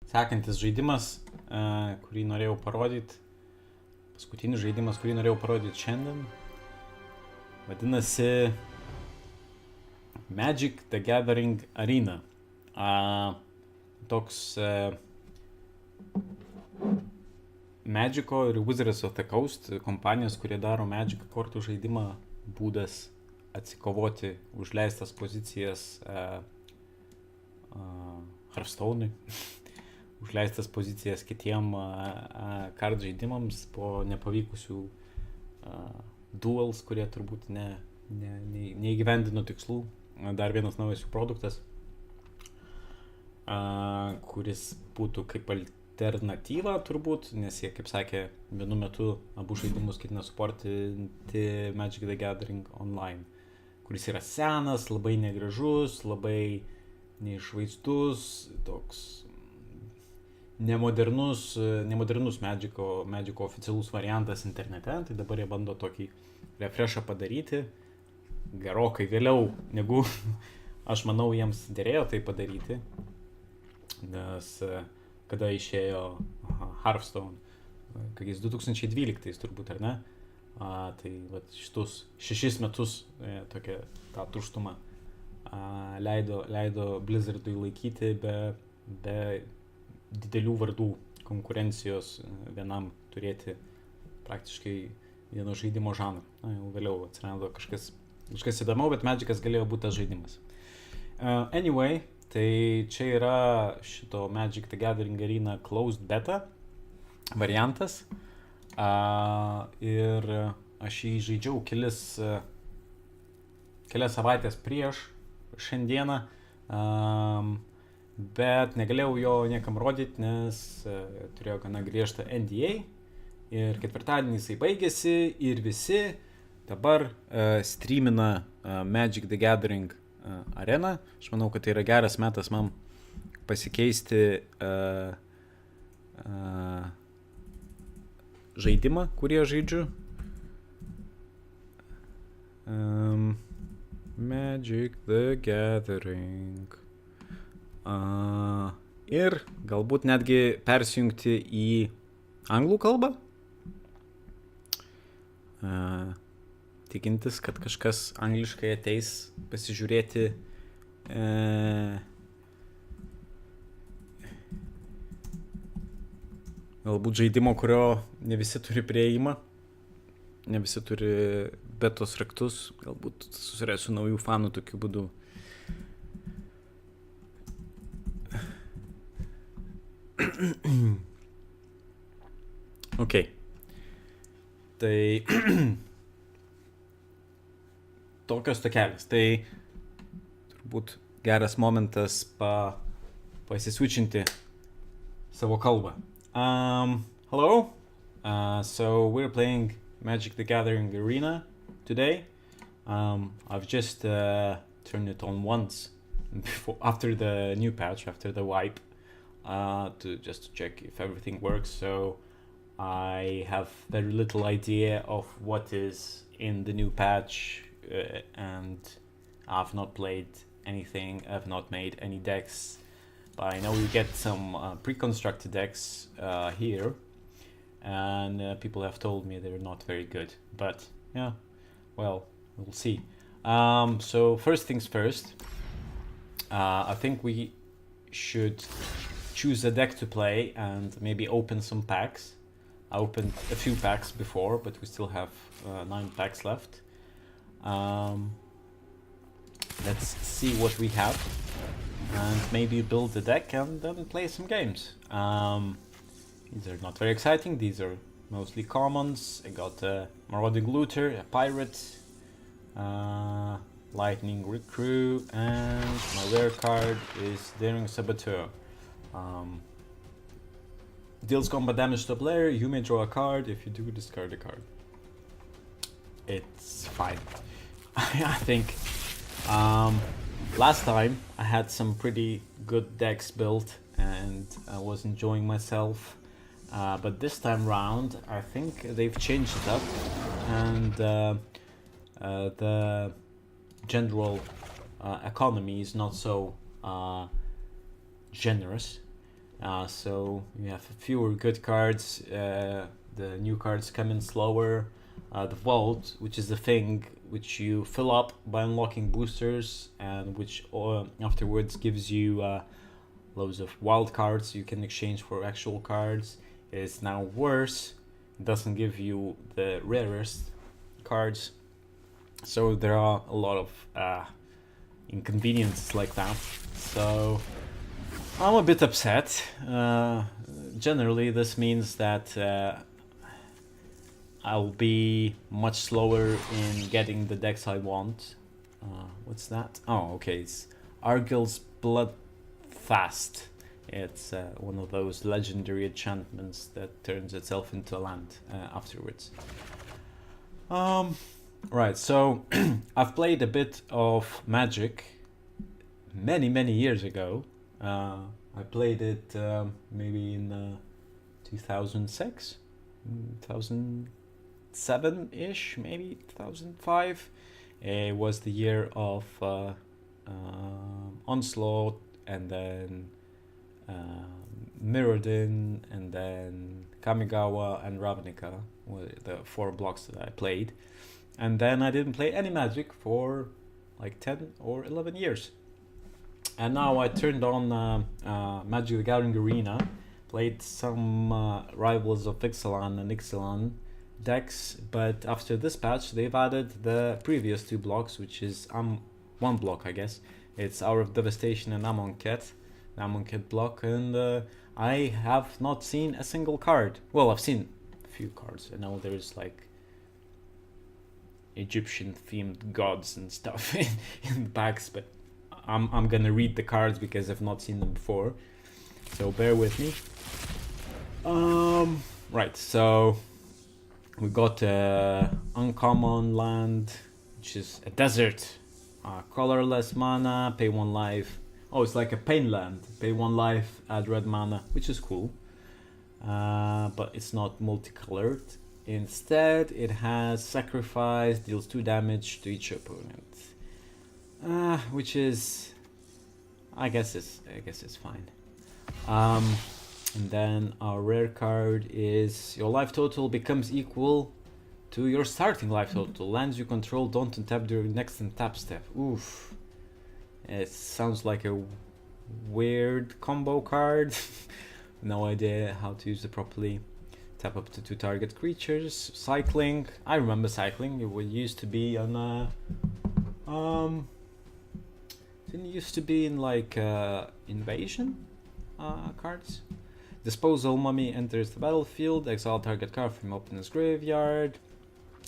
Sekantis žaidimas, kurį norėjau parodyti, paskutinis žaidimas, kurį norėjau parodyti šiandien, vadinasi MtG Arena. Toks Magic'o ir Wizards of the Coast kompanijos, kurie daro Magic kortų žaidimą, būdas atsikovoti užleistas pozicijas Hearthstone'ui, užleistas pozicijas kitiem kart žaidimams po nepavykusių duels, kurie turbūt neįgyvendino tikslų. Dar vienas naujas jų produktas, kuris būtų kaip alternatyva turbūt, nes jie, kaip sakė, vienu metu abu žaidimus ketina suportinti MtG Online, kuris yra senas, labai negražus, labai neišvaizdus, toks nemodernus Magic'o oficialus variantas internete. Tai dabar jie bando tokį refreshą padaryti gerokai vėliau, negu aš manau jiems dėrėjo tai padaryti, nes kada išėjo Hearthstone, kokiais 2012 turbūt, ar ne? Tai vat, šitus 6 metus tokia tą tuštumą leido Blizzardui laikyti be didelių vardų konkurencijos, vienam turėti praktiškai vieno žaidimo žanrą. Jau vėliau atsirado kažkas įdomiau, bet Magic'as galėjo būti tas žaidimas. Anyway, tai čia yra šito MtG Arena closed beta variantas. Ir aš jį žaidžiau kelias savaitės prieš šiandieną, bet negalėjau jo niekam rodyti, nes turėjau gana griežtą NDA. Ir ketvirtadienį jisai baigėsi ir visi dabar streamina MtG Arena. Aš manau, kad tai yra geras metas man pasikeisti žaidimą, kurį aš žaidžiu. MtG ir galbūt netgi persijungti į anglų kalbą. Tikintis, kad kažkas angliškai ateis pasižiūrėti galbūt žaidimo, kurio ne visi turi prieimą, ne visi turi betos raktus, galbūt susirasiu naujų fanų tokiu būdu. Ok. Tai tokios tokelis. Tai turbūt geras momentas pasisvičinti savo kalbą. Hello. So we're playing MtG Arena today. I've just turned it on once after the new patch, after the wipe, to check if everything works. So I have very little idea of what is in the new patch, and I've not played anything. I've not made any decks, but I know you get some preconstructed decks here, and people have told me they're not very good, but yeah, well, we'll see. So first things first, I think we should choose a deck to play and maybe open some packs. I opened a few packs before, but we still have 9 packs left. Let's see what we have and maybe build the deck and then play some games. These are not very exciting. These are mostly commons. I got a Marauding Looter, a Pirate, Lightning Recruit, and my rare card is Daring Saboteur. Deals combat damage to a player. You may draw a card. If you do, discard a card. It's fine. I think last time I had some pretty good decks built and I was enjoying myself, but this time round I think they've changed it up, and the general economy is not so generous. So you have fewer good cards. The new cards come in slower. The vault, which is the thing which you fill up by unlocking boosters, and which afterwards gives you loads of wild cards you can exchange for actual cards, is now worse. It doesn't give you the rarest cards, so there are a lot of inconveniences like that. So I'm a bit upset. Generally, this means that I'll be much slower in getting the decks I want. What's that? Oh, okay, it's Argyl's Bloodfast. It's one of those legendary enchantments that turns itself into a land afterwards. Right, so I've played a bit of Magic many years ago. I played it maybe in 2006, 2007-ish, maybe 2005. It was the year of Onslaught, and then Mirrodin, and then Kamigawa and Ravnica were the 4 blocks that I played. And then I didn't play any Magic for like 10 or 11 years. And now I turned on MtG Arena, played some Rivals of Ixalan and Ixalan decks, but after this patch they've added the previous 2 blocks, which is 1 block, I guess. It's Hour of Devastation and Amonkhet block, and I have not seen a single card. Well, I've seen a few cards. I know there's like Egyptian themed gods and stuff in the packs, but I'm gonna read the cards because I've not seen them before, so bear with me. Right, so we got uncommon land, which is a desert, colorless mana, pay 1 life. Oh, it's like a pain land, pay 1 life, add red mana, which is cool, but it's not multicolored. Instead, it has sacrifice, deals 2 damage to each opponent. Which is, I guess it's fine. And then our rare card is your life total becomes equal to your starting life total. Lands you control don't untap during next untap step. Oof. It sounds like a weird combo card. No idea how to use it properly. Tap up to 2 target creatures. Cycling. I remember cycling. It used to be on didn't it used to be in like invasion cards. Disposal mummy enters the battlefield, exile target card from opponent's graveyard.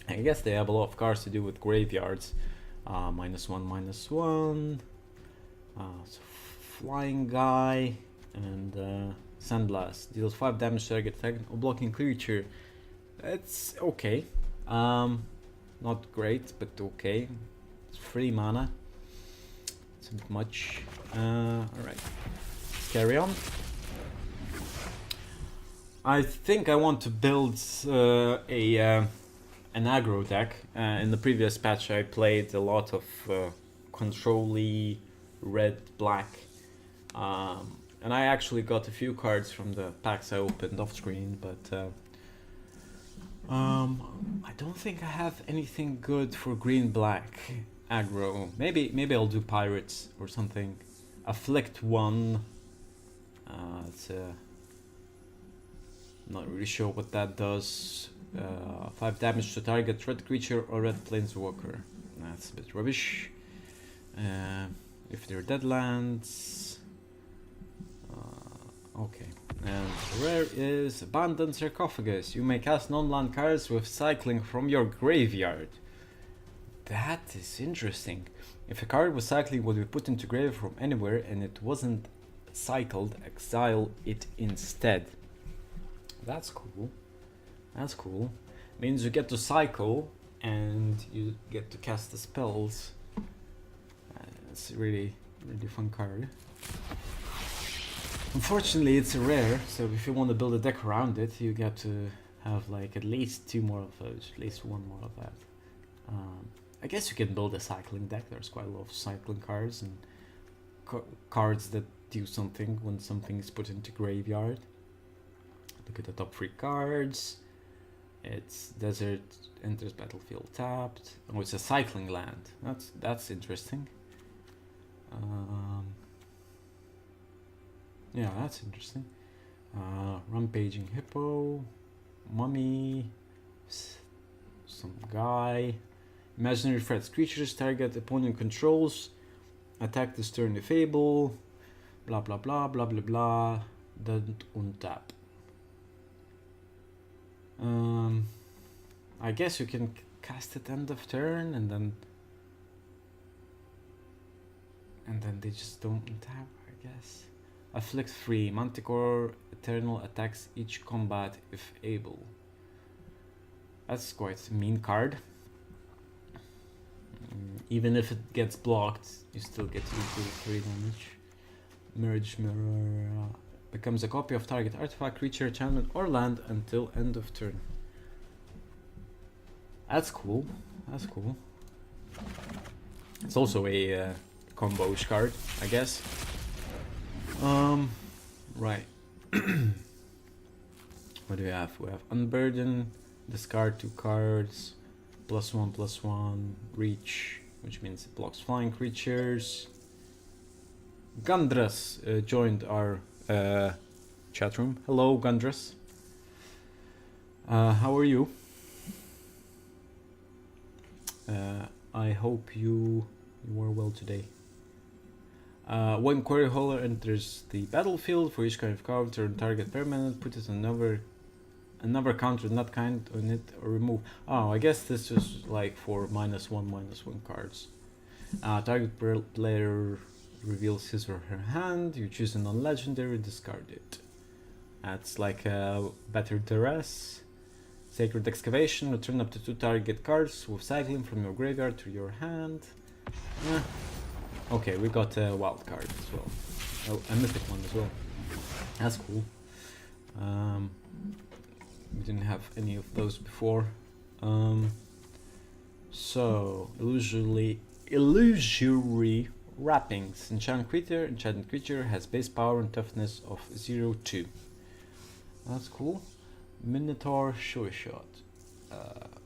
I guess they have a lot of cards to do with graveyards. -1/-1. So flying guy and Sandblast deals 5 damage to target effect or blocking creature. It's okay. Not great, but okay. It's 3 mana. It's a bit much. Alright. Carry on. I think I want to build an aggro deck. In the previous patch I played a lot of control-y red-black. And I actually got a few cards from the packs I opened off screen, but I don't think I have anything good for green-black aggro. Maybe I'll do pirates or something. Afflict 1. It's not really sure what that does. 5 damage to target red creature or red planeswalker. That's a bit rubbish. If they're dead lands. Okay. And rare is Abandoned Sarcophagus. You may cast non-land cards with cycling from your graveyard. That is interesting. If a card with cycling would be put into grave from anywhere and it wasn't cycled, exile it instead. That's cool. That's cool. Means you get to cycle and you get to cast the spells. It's a really fun card. Unfortunately, it's a rare, so if you want to build a deck around it, you get to have like at least 2 more of those, at least 1 more of that. I guess you can build a cycling deck. There's quite a lot of cycling cards and cards that do something when something is put into graveyard. Look at the top 3 cards. It's desert, enters battlefield tapped. Oh, it's a cycling land. That's interesting. Yeah, that's interesting. Rampaging hippo, mummy, some guy. Imaginary threats. Creatures target opponent controls. Attack this turn if able. Blah blah blah blah blah blah. Don't untap. I guess you can cast it end of turn and then they just don't untap, I guess. Afflict 3. Manticore Eternal attacks each combat if able. That's quite a mean card. Even if it gets blocked, you still get to do 3 damage. Merge Mirror becomes a copy of target artifact, creature, enchantment, or land until end of turn. That's cool. That's cool. It's also a combo-ish card, I guess. Right. What do we have? We have Unburden, discard 2 cards, +1/+1, reach, which means it blocks flying creatures. Gundras joined our chat room. Hello, Gundras. How are you? I hope you are well today. When Quarry Hauler enters the battlefield, for each kind of counter on target permanent, put it another counter not kind on it or remove. Oh, I guess this is like for -1/-1 cards. Target player reveals his or her hand. You choose a non-legendary, discard it. That's like a Better Duress. Sacred Excavation, return up to 2 target cards with cycling from your graveyard to your hand. Okay, we got a wild card as well. Oh, a mythic one as well. That's cool. We didn't have any of those before. So, illusory wrappings. Enchanted creature has base power and toughness of 0/2. That's cool. Minotaur Sure Shot.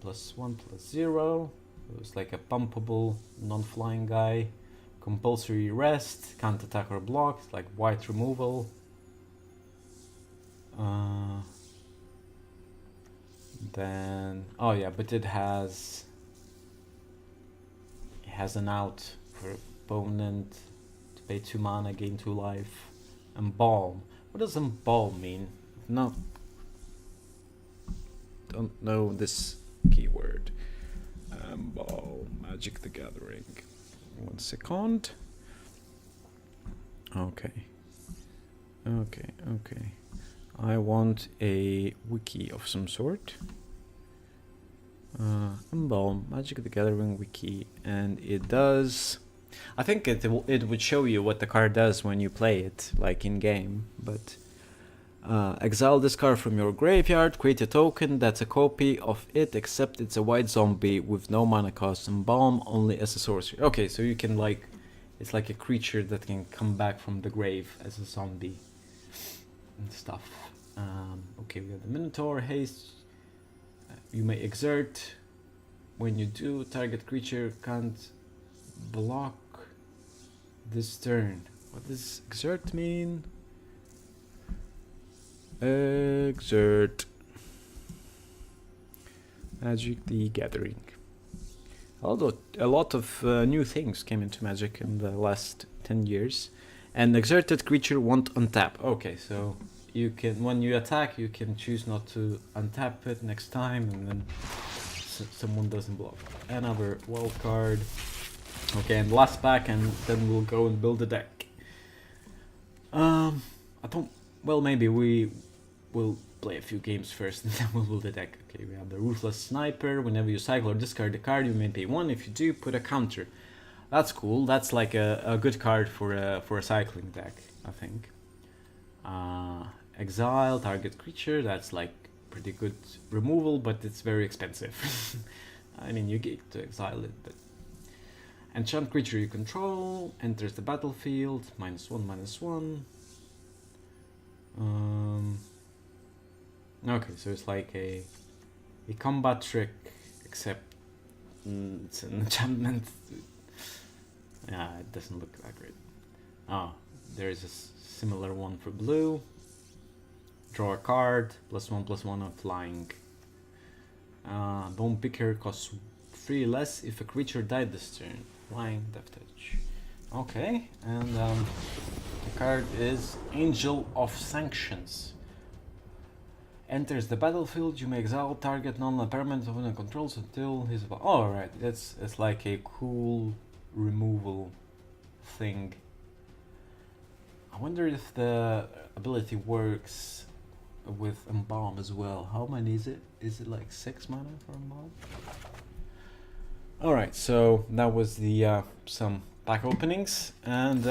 +1/+0. It's like a pumpable, non-flying guy. Compulsory rest. Can't attack or block. It's like white removal. Then oh yeah, but it has an out for opponent to pay 2 mana, gain 2 life. Embalm. What does embalm mean? No. Don't know this keyword. Embalm. Magic the Gathering. 1 second. Okay. I want a wiki of some sort. Embalm, Magic the Gathering wiki, and it does. I think it would show you what the card does when you play it, like in game. But exile this card from your graveyard, create a token that's a copy of it, except it's a white zombie with no mana cost. Embalm only as a sorcery. Okay, so you can like, it's like a creature that can come back from the grave as a zombie and stuff. Okay, we got the Minotaur haste. You may exert. When you do, target creature can't block this turn. What does exert mean? Exert. Magic the Gathering. Although a lot of new things came into Magic in the last 10 years. And exerted creature won't untap. Okay, so you can, when you attack, you can choose not to untap it next time, and then someone doesn't block. Another wild card. Okay, and last pack, and then we'll go and build a deck. I don't. Well, maybe we will play a few games first, and then we'll build a deck. Okay, we have the Ruthless Sniper. Whenever you cycle or discard a card, you may pay 1. If you do, put a counter. That's cool. That's like a good card for a cycling deck, I think. Exile target creature. That's like pretty good removal, but it's very expensive. I mean, you get to exile it, but Enchant creature you control, enters the battlefield, -1/-1. Okay, so it's like a combat trick, except it's an enchantment. Yeah, it doesn't look that great. Ah, there's a similar one for blue. Draw a card, +1/+1 on flying. Bone Picker costs 3 less if a creature died this turn. Flying, Death Touch. Okay, and the card is Angel of Sanctions. Enters the battlefield, you may exile target non-permanent of one controls until his... Oh, right, it's like a cool removal thing. I wonder if the ability works with Embalm as well. How many is it? Is it like 6 mana for Embalm? Alright, so that was the some pack openings, and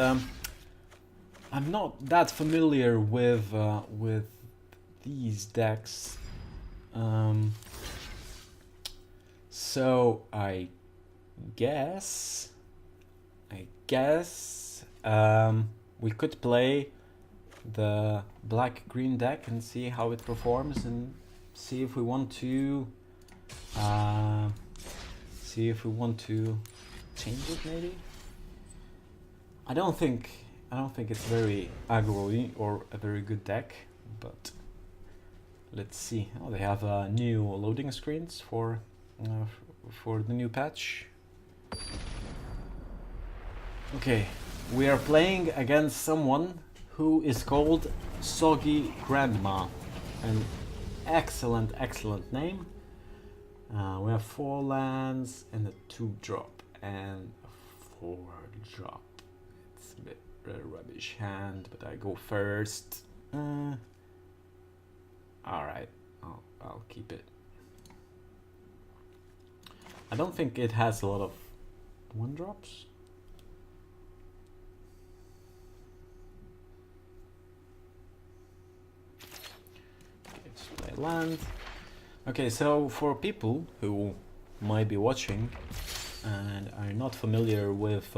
I'm not that familiar with these decks, so I guess we could play the black-green deck and see how it performs, and see if we want to change it maybe. I don't think it's very aggro-y or a very good deck, but let's see. Oh, they have new loading screens for the new patch. Okay, we are playing against someone who is called Soggy Grandma. An excellent name. We have 4 lands and a 2-drop and a 4-drop. It's a bit rubbish hand, but I go first. Alright, I'll keep it. I don't think it has a lot of 1-drops. Okay, let's play land. Okay, so for people who might be watching and are not familiar with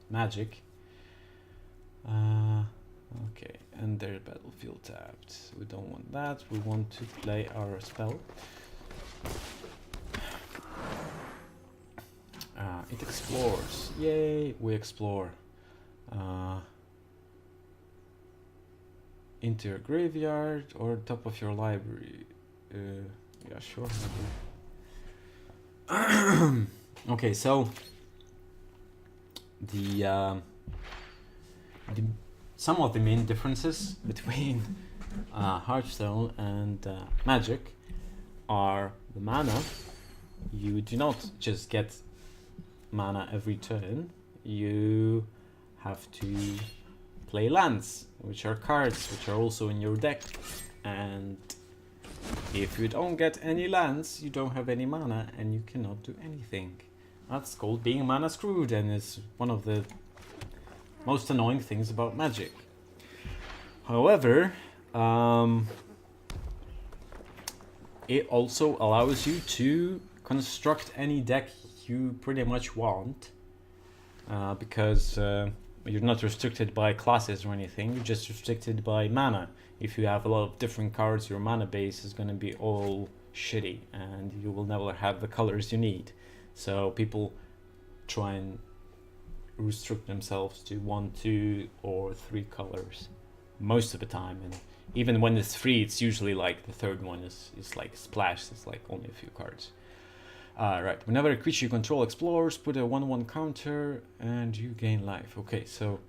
Magic, okay, and their battlefield tapped. We don't want that. We want to play our spell. It explores. Yay, we explore. Into your graveyard or top of your library. Yeah, sure. Okay, so some of the main differences between Hearthstone and Magic are the mana. You do not just get mana every turn. You have to play lands, which are cards, which are also in your deck, and if you don't get any lands, you don't have any mana and you cannot do anything. That's called being mana screwed, and it's one of the most annoying things about Magic. However, it also allows you to construct any deck you pretty much want, because you're not restricted by classes or anything, you're just restricted by mana. If you have a lot of different cards, your mana base is going to be all shitty and you will never have the colors you need. So people try and restrict themselves to 1, 2 or 3 colors most of the time, and even when it's 3, it's usually like the 3rd one is like splash, it's like only a few cards. Right, whenever a creature you control explores, put a 1/1 counter and you gain life. Okay, so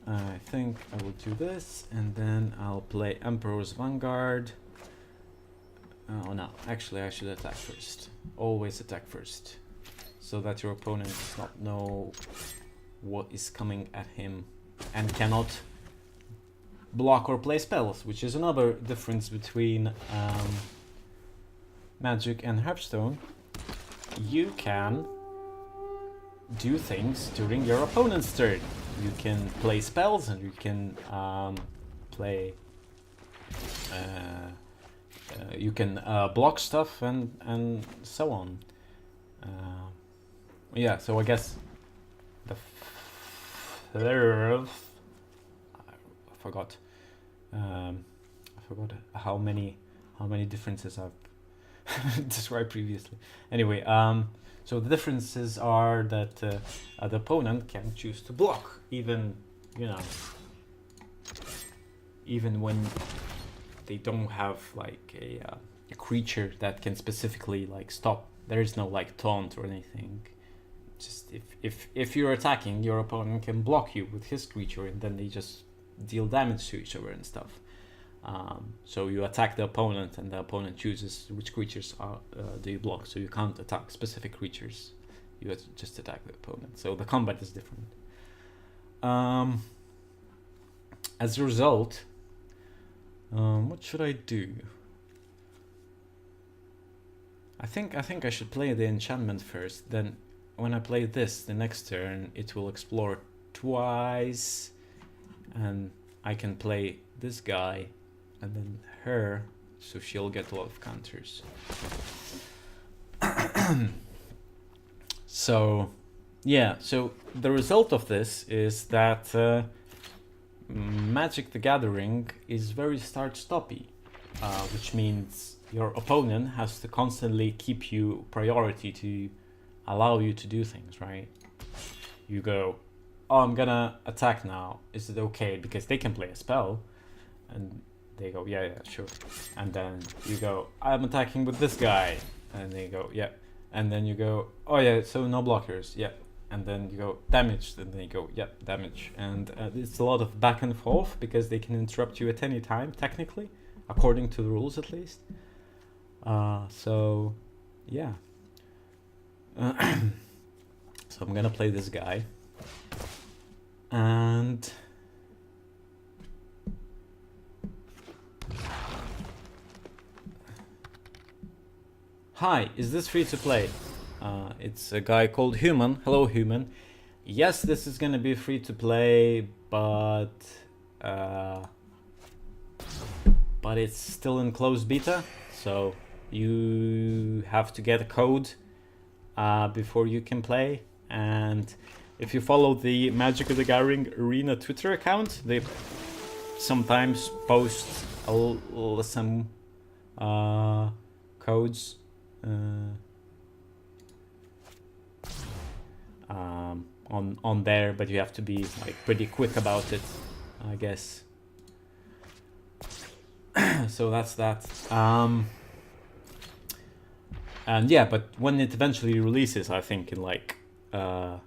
I think I will do this, and then I'll play Emperor's Vanguard. Oh no, actually I should attack first. Always attack first, so that your opponent does not know what is coming at him and cannot block or play spells, which is another difference between Magic and Hearthstone. You can do things during your opponent's turn. You can play spells and you can play. You can block stuff and so on. Yeah, so I guess the third. I forgot. I forgot how many differences I've described previously. Anyway, so the differences are that the opponent can choose to block, even even when they don't have like a creature that can specifically like stop. There is no like taunt or anything. Just if you're attacking, your opponent can block you with his creature, and then they just deal damage to each other and stuff. So you attack the opponent, and the opponent chooses which creatures do you block. So you can't attack specific creatures. You just attack the opponent. So the combat is different. As a result, what should I do? I think I should play the enchantment first. Then when I play this, the next turn it will explore twice, and I can play this guy and then her, so she'll get a lot of counters. So yeah, so the result of this is that Magic the Gathering is very start-stoppy, which means your opponent has to constantly keep you priority to allow you to do things, right? You go, oh, I'm gonna attack now. Is it okay? Because they can play a spell, and they go, yeah, sure. And then you go, I'm attacking with this guy, and they go, yeah. And then you go, oh yeah, so no blockers, yeah. And then you go, damage, and then you go, yeah, damage. And it's a lot of back and forth, because they can interrupt you at any time, technically, according to the rules at least. So, yeah. So I'm gonna play this guy. And hi, is this free to play? It's a guy called Human. Hello, Human. Yes, this is gonna be free to play, but it's still in closed beta, so you have to get a code before you can play. And if you follow the Magic the Gathering Arena Twitter account, they sometimes post some codes on there, but you have to be like pretty quick about it, I guess. So that's that. And yeah, but when it eventually releases, I think in like a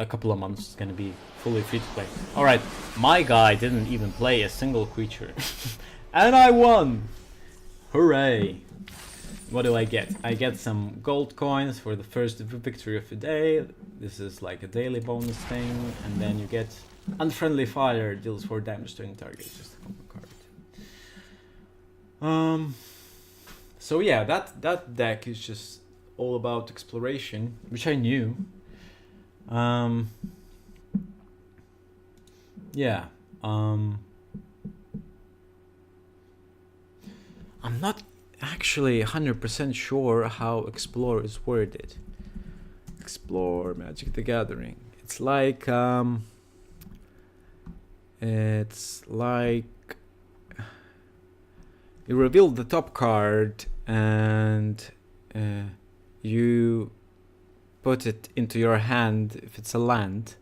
couple of months, it's gonna be fully free to play. All right, my guy didn't even play a single creature, and I won! Hooray! What do I get? I get some gold coins for the first victory of the day. This is like a daily bonus thing, and then you get Unfriendly Fire, deals 4 damage to any target. It's just a common card. So yeah, that deck is just all about exploration, which I knew. Yeah. I'm not actually 100% sure how Explore is worded. Explore Magic the Gathering. It's like you reveal the top card and you put it into your hand if it's a land.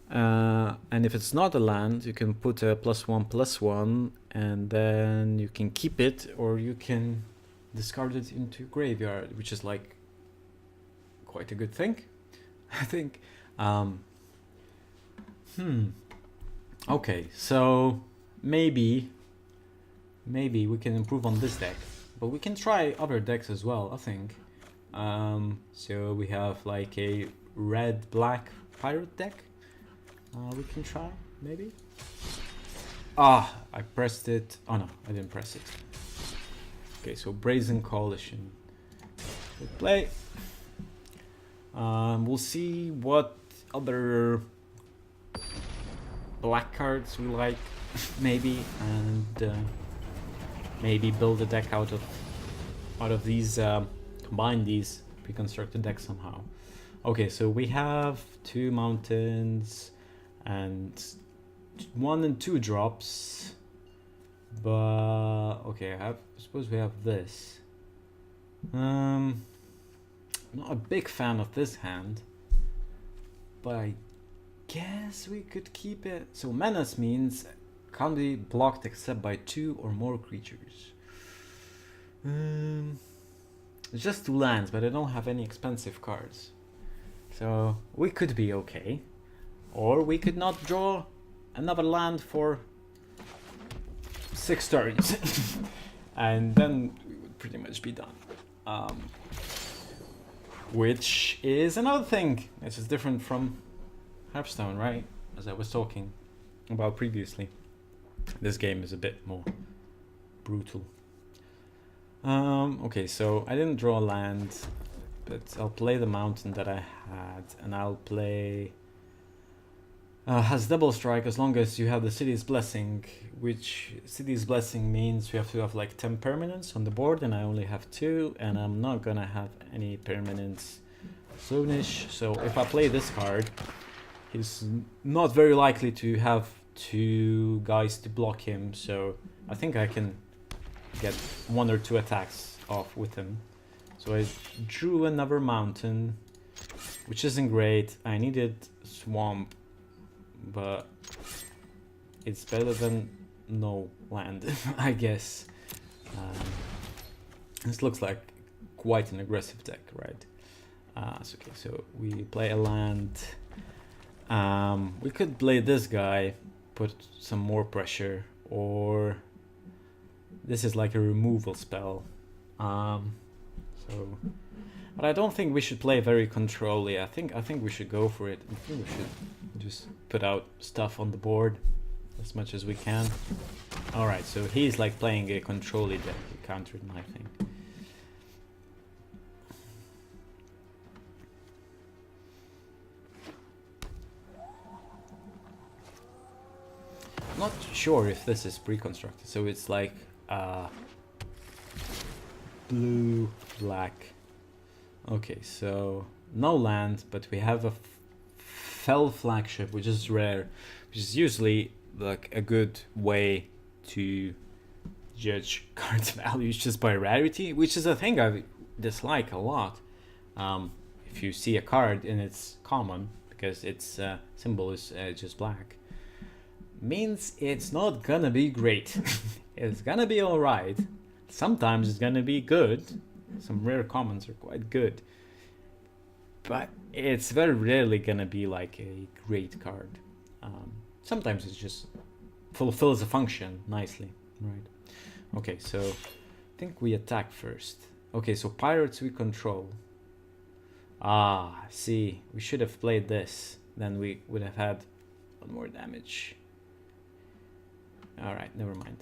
And if it's not a land, you can put a +1/+1, and then you can keep it, or you can discard it into graveyard, which is like quite a good thing, I think. Okay, so maybe we can improve on this deck, but we can try other decks as well, I think. So we have like a red-black pirate deck. We can try, maybe. I pressed it. Oh no, I didn't press it. Okay, so Brazen Coalition. We'll play. We'll see what other black cards we like, maybe, and maybe build a deck out of these, combine these pre-constructed decks somehow. Okay, so we have 2 mountains and 1 and 2 drops. But okay, I suppose we have this. I'm not a big fan of this hand, but I guess we could keep it. So menace means can't be blocked except by 2 or more creatures. It's just 2 lands, but I don't have any expensive cards. So we could be okay. Or we could not draw another land for 6 turns. And then we would pretty much be done. Which is another thing. It's just different from Hearthstone, right? As I was talking about previously. This game is a bit more brutal. Okay, so I didn't draw a land, but I'll play the mountain that I had, and I'll play has double strike as long as you have the City's Blessing, which City's Blessing means we have to have like 10 permanents on the board, and I only have 2, and I'm not gonna have any permanents soonish. So if I play this card, he's not very likely to have 2 guys to block him, so I think I can get 1 or 2 attacks off with him. So I drew another mountain, which isn't great. I needed swamp, but it's better than no land, I guess. This looks like quite an aggressive deck, right? So, okay, so we play a land. We could play this guy, put some more pressure, or this is like a removal spell. So, but I don't think we should play very controlly. I think we should go for it. I think we should just put out stuff on the board as much as we can. All right, so he's like playing a controlly deck. He countered my thing. I'm not sure if this is pre-constructed, so it's like blue, black. Okay, so no land, but we have a fell flagship, which is rare, which is usually like a good way to judge cards' values just by rarity, which is a thing I dislike a lot. If you see a card and it's common because its symbol is just black, means it's not gonna be great. It's gonna be alright. Sometimes it's gonna be good. Some rare commons are quite good, but it's very rarely gonna be like a great card. Sometimes it just fulfills a function nicely, right? Okay, so I think we attack first. Okay, so pirates we control. See, we should have played this, then we would have had 1 more damage. Alright, never mind.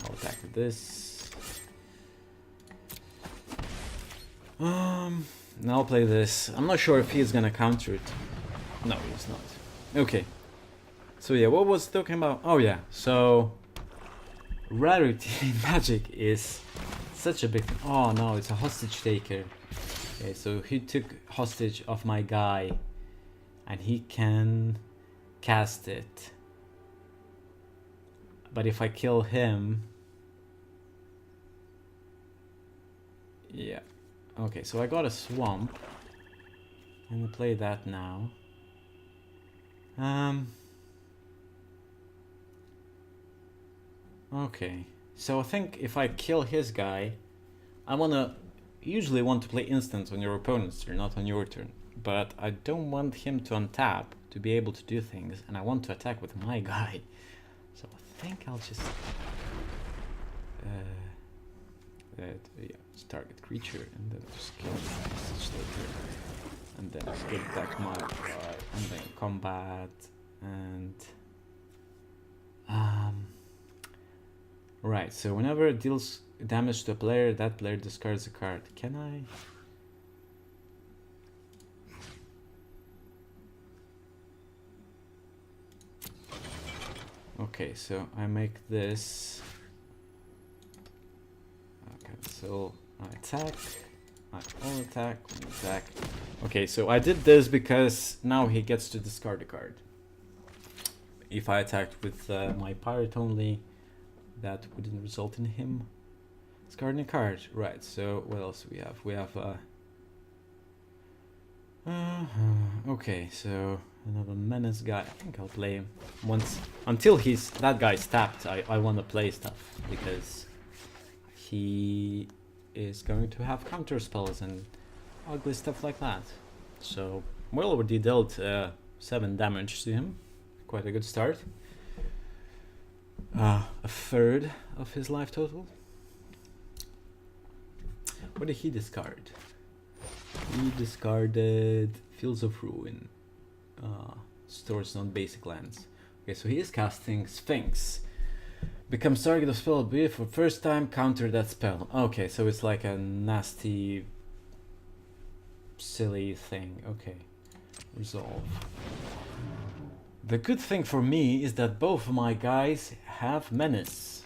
I'll attack with this. Now I'll play this. I'm not sure if he's gonna counter it. No, he's not. Okay. So yeah, what was talking about? Oh yeah, so rarity in Magic is such a big thing. Oh no, it's a hostage taker. Okay, so he took hostage of my guy, and he can cast it. But if I kill him... Yeah. Okay, so I got a swamp. I'm gonna play that now. Okay, so I think if I kill his guy, I usually want to play instant on your opponent's turn, not on your turn. But I don't want him to untap to be able to do things, and I want to attack with my guy. So I think I'll just target creature, and then just kill the hostage taker, and then get back my guy, and then combat, and right. So whenever it deals damage to a player, that player discards a card. Can I? Okay, so I make this. Okay, so I attack, All attack, all attack. Okay, so I did this because now he gets to discard a card. If I attacked with my pirate only, that wouldn't result in him discarding a card. Right, so what else do we have? We have okay, so another menace guy. I think I'll play him once until that guy's tapped. I want to play stuff because he is going to have counter spells and ugly stuff like that. So we already dealt 7 damage to him. Quite a good start. A third of his life total. What did he discard? He discarded Fields of Ruin. Stores non-basic lands. Okay, so he is casting Sphinx. Becomes target of spell ability for first time, counter that spell. Okay, so it's like a nasty, silly thing. Okay, resolve. The good thing for me is that both of my guys have menace,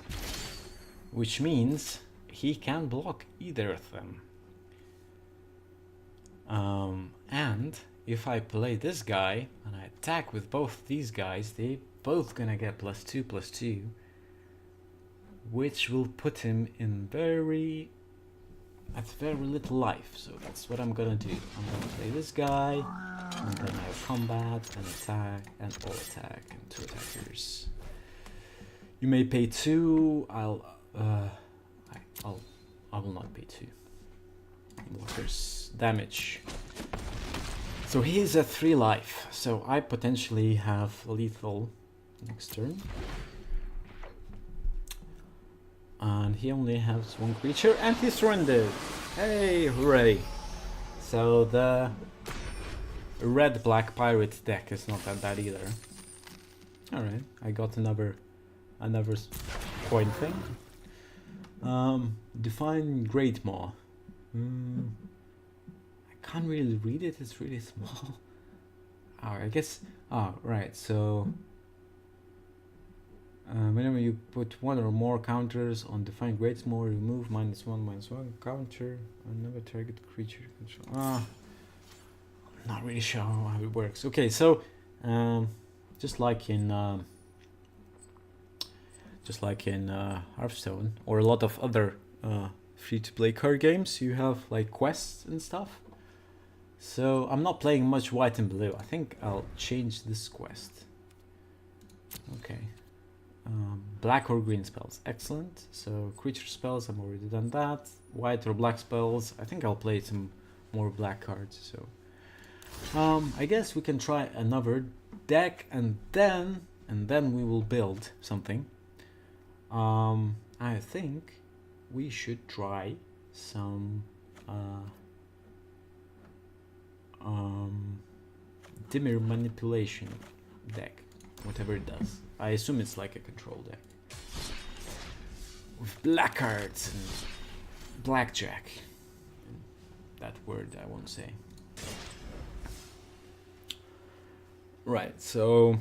which means he can block either of them. And if I play this guy and I attack with both these guys, they both gonna get +2/+2, which will put him in very little life. So that's what I'm gonna do. I'm gonna play this guy, and then I have combat and attack and all attack and 2 attackers. You may pay 2. I will not pay 2. Blockers damage. So he is at 3 life. So I potentially have lethal next turn. And he only has 1 creature and he surrendered. Hey, hooray! So the red-black pirate deck is not that bad either. Alright, I got another coin thing. Define Great Maw. I can't really read it, it's really small. I guess. Right, so whenever you put 1 or more counters on Define Great Maw, remove -1/-1 counter on another target creature control. I'm not really sure how it works. Okay, so just like in Hearthstone or a lot of other free-to-play card games, you have like quests and stuff. So I'm not playing much white and blue. I think I'll change this quest. Okay. Black or green spells, excellent. So creature spells, I've already done that. White or black spells, I think I'll play some more black cards. So I guess we can try another deck, and then we will build something. I think we should try some dimmer manipulation deck, whatever it does. I assume it's like a control deck with black cards and blackjack. That word I won't say. Right, so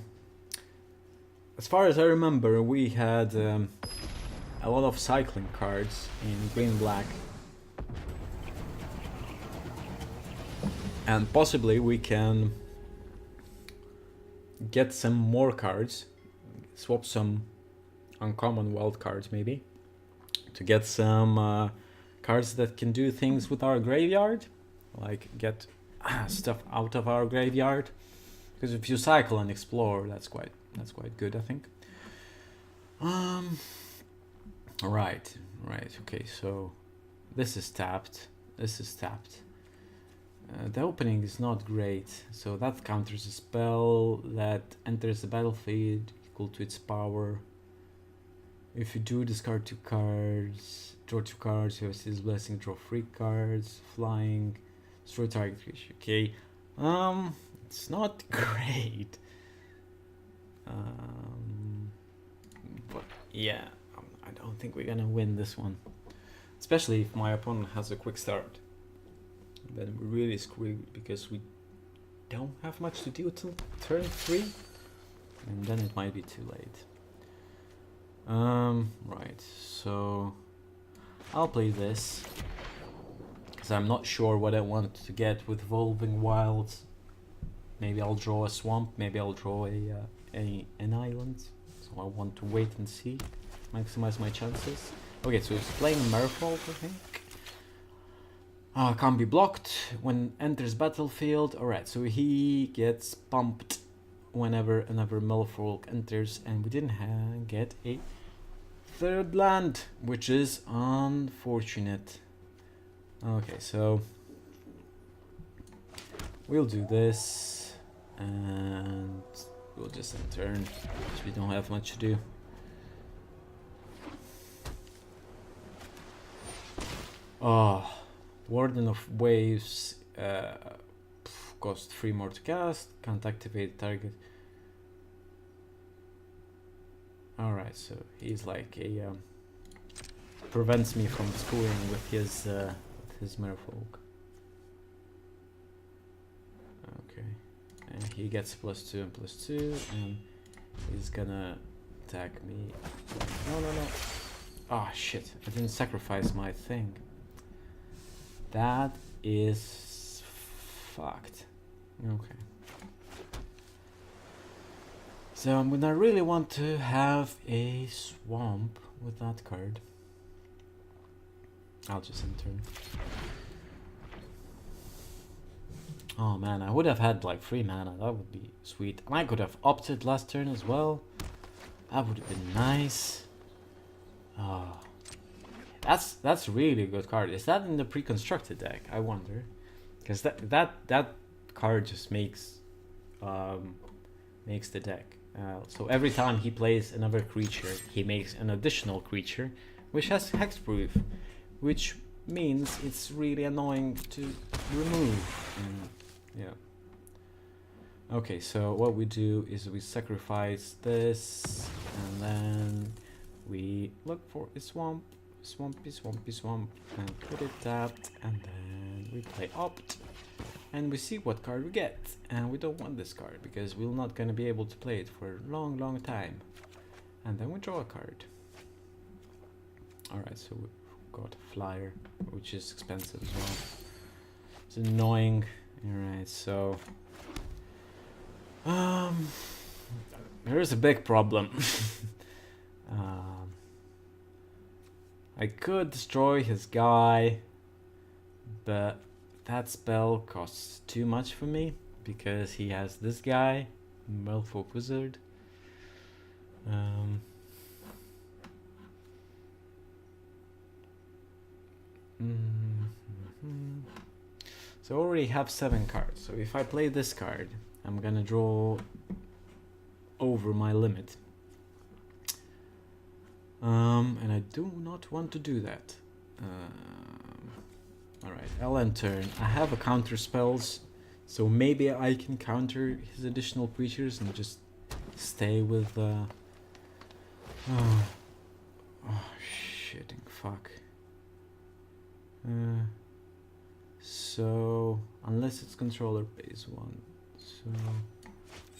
as far as I remember, we had a lot of cycling cards in green-black, and possibly we can get some more cards, swap some uncommon wild cards maybe, to get some cards that can do things with our graveyard, like get stuff out of our graveyard. Because if you cycle and explore, that's quite good, I think. Right. Okay, so this is tapped. The opening is not great, so that counters a spell that enters the battlefield equal to its power. If you do, discard 2 cards, draw 2 cards, you have Seal's Blessing, draw 3 cards, flying, destroy target creature. Okay, it's not great. But yeah, I don't think we're gonna win this one, especially if my opponent has a quick start. Then we're really screwed because we don't have much to do till turn 3, and then it might be too late. Right, so I'll play this because because I'm not sure what I want to get with Evolving Wilds. Maybe I'll draw a swamp, maybe I'll draw an island. So I want to wait and see, maximize my chances. Okay, so he's playing Merfolk, I think. Can't be blocked when enters battlefield. Alright, so he gets pumped whenever another Merfolk enters, and we didn't get a third land, which is unfortunate. Okay, so we'll do this, and we'll just end turn, because we don't have much to do. Oh, Warden of Waves cost 3 more to cast, can't activate target. Alright, so he's like a prevents me from scoring with his Merfolk. Okay, and he gets +2 and +2, and he's gonna attack me. No. Ah, shit, I didn't sacrifice my thing. That is fucked. Okay. So I'm gonna really want to have a swamp with that card. I'll just end turn. Oh man, I would have had like 3 mana, that would be sweet. And I could have opted last turn as well. That would have been nice. Oh. That's really a good card. Is that in the pre-constructed deck? I wonder, because that card just makes the deck. So every time he plays another creature, he makes an additional creature, which has hexproof, which means it's really annoying to remove. Yeah. Okay, so what we do is we sacrifice this, and then we look for a swamp. Swampy, and put it tapped, and then we play opt, and we see what card we get. And we don't want this card because we're not gonna be able to play it for a long time. And then we draw a card. Alright, so we've got a flyer, which is expensive as well. It's annoying. Alright, so there is a big problem. I could destroy his guy, but that spell costs too much for me because he has this guy, Merfolk Wizard. So I already have 7 cards, so if I play this card, I'm gonna draw over my limit. And I do not want to do that. Alright, I'll end turn. I have a counter spells, so maybe I can counter his additional creatures and just stay with oh shitting fuck. So unless it's controller base 1, so I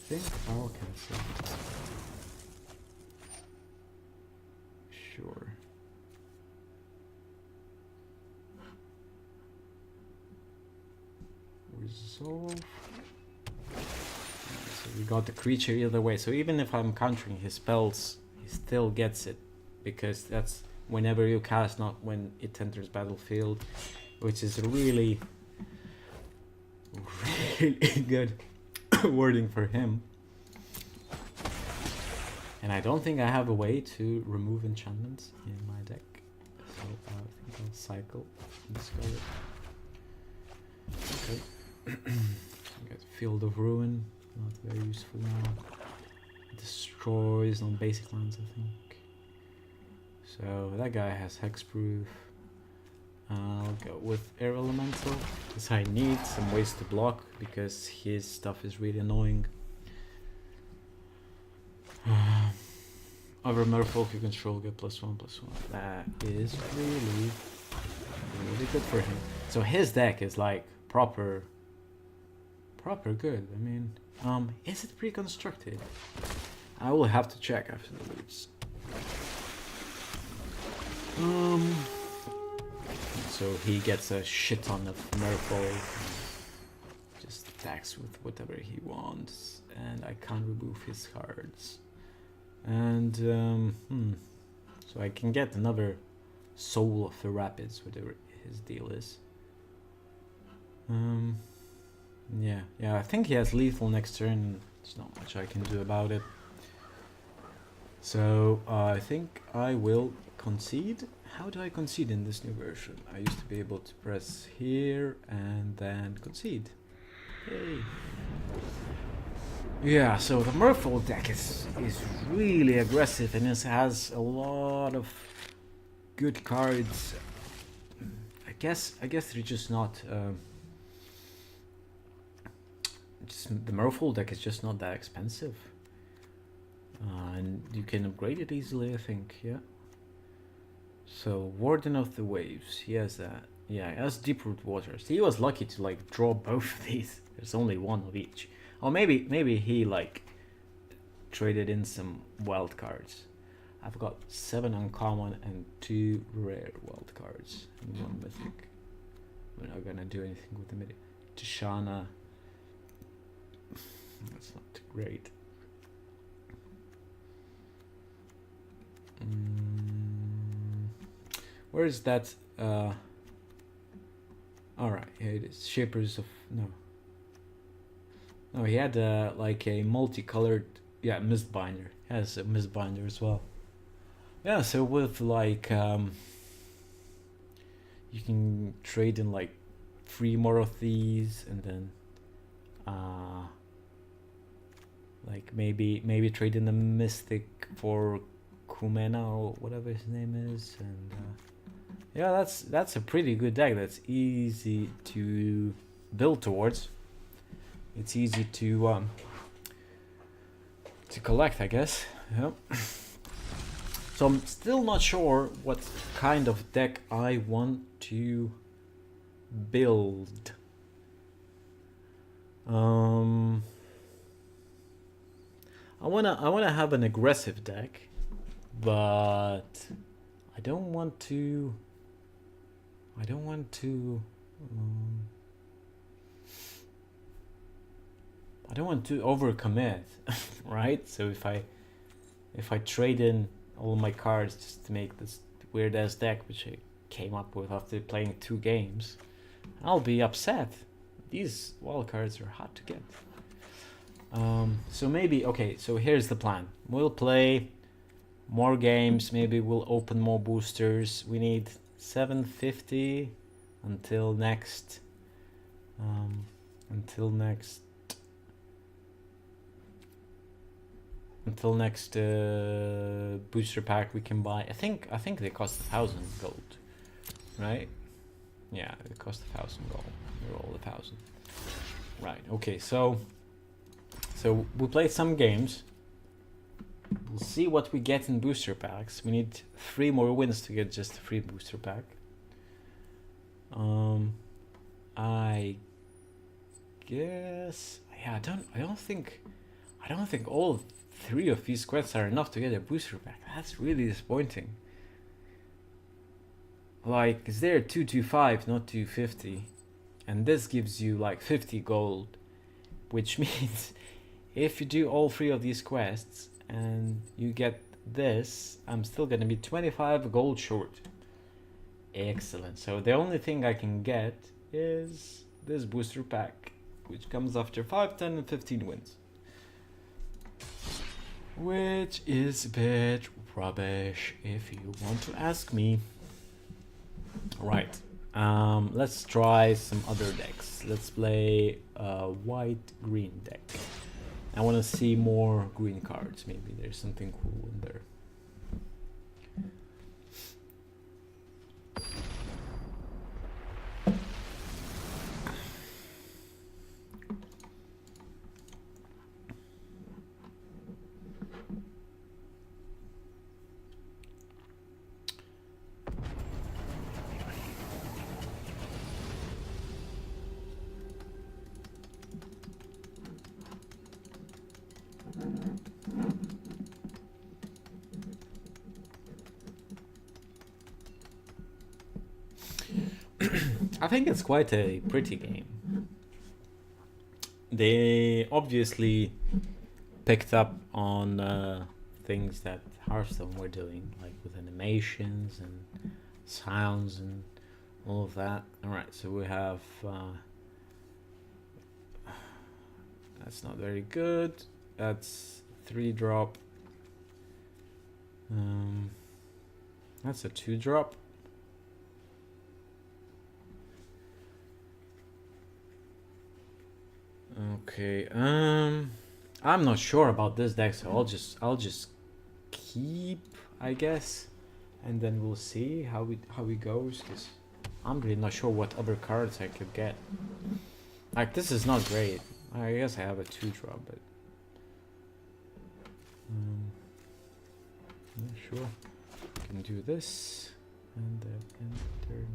think I'll cancel. Sure. Resolve. So we got the creature either way. So even if I'm countering his spells, he still gets it, because that's whenever you cast, not when it enters battlefield, which is really good wording for him. And I don't think I have a way to remove enchantments in my deck, so I think I'll cycle and discard it. Okay. Got Field of Ruin, not very useful now. Destroys on basic lands, I think. So that guy has hexproof. I'll go with Air Elemental, because I need some ways to block, because his stuff is really annoying. Other Merfolk you control get +1/+1. That is really good for him. So his deck is like proper good. I mean, is it pre-constructed? I will have to check after the loots. Let's so he gets a shit ton of Merfolk. Just attacks with whatever he wants, and I can't remove his cards. And so I can get another Soul of the Rapids, whatever his deal is. Yeah, I think he has lethal next turn. There's not much I can do about it. So I think I will concede. How do I concede in this new version? I used to be able to press here and then concede. Yay. Yeah, so the Merfolk deck is really aggressive and it has a lot of good cards. I guess they're just not. The Merfolk deck is just not that expensive, and you can upgrade it easily. I think, yeah. So Warden of the Waves, he has that. Yeah, he has Deep-Root Waters. He was lucky to like draw both of these. There's only one of each. Or maybe he like traded in some wild cards. I've got 7 uncommon and 2 rare wild cards and 1 mythic. We're not gonna do anything with the mythic. Tishana. That's not great. Where is that? Alright, here it is. Shapers of... No, he had like a multicolored... Yeah, Mistbinder. He has a Mistbinder as well. Yeah, so with like... you can trade in like 3 more of these and then... like maybe trade in the Mystic for Kumena or whatever his name is, and yeah, that's a pretty good deck. That's easy to build towards. It's easy to collect, I guess. Yep. So I'm still not sure what kind of deck I want to build. I wanna have an aggressive deck, but I don't want to overcommit, right? So if I trade in all my cards just to make this weird ass deck, which I came up with after playing 2 games, I'll be upset. These wild cards are hard to get. So maybe, okay, so here's the plan. We'll play more games, maybe we'll open more boosters. We need 750 until next booster pack we can buy. I think they cost 1,000 gold, right? Yeah, they cost 1,000 gold. They're all 1,000. Right, okay, so we played some games. We'll see what we get in booster packs. We need 3 more wins to get just a free booster pack. I guess, yeah, I don't think all 3 of these quests are enough to get a booster pack. That's really disappointing. Like, is there 225, not 250? And this gives you like 50 gold, which means if you do all 3 of these quests and you get this, I'm still gonna be 25 gold short. Excellent. So the only thing I can get is this booster pack, which comes after 5, 10, and 15 wins. Which is a bit rubbish, if you want to ask me. Right. Let's try some other decks. Let's play a white-green deck. I want to see more green cards. Maybe there's something cool in there. I think it's quite a pretty game. They obviously picked up on things that Hearthstone were doing, like with animations and sounds and all of that. Alright, so we have... that's not very good. That's 3-drop. That's a 2-drop. Okay, I'm not sure about this deck, so I'll just keep, I guess, and then we'll see how it goes, because I'm really not sure what other cards I could get. Like, this is not great. I guess I have a 2-drop, but yeah, sure. Can do this and turn.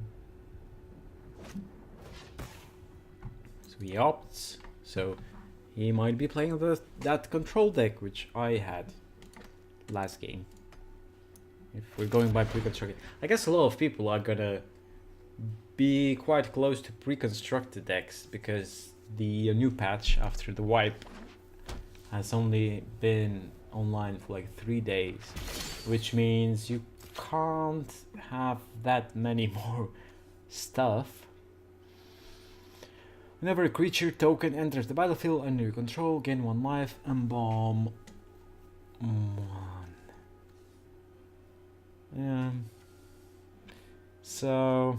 So he opts. So he might be playing that control deck, which I had last game. If we're going by preconstructed, I guess a lot of people are gonna be quite close to preconstructed decks, because the new patch after the wipe has only been online for like 3 days, which means you can't have that many more stuff. Whenever a creature token enters the battlefield under your control, gain 1 life and bomb 1. So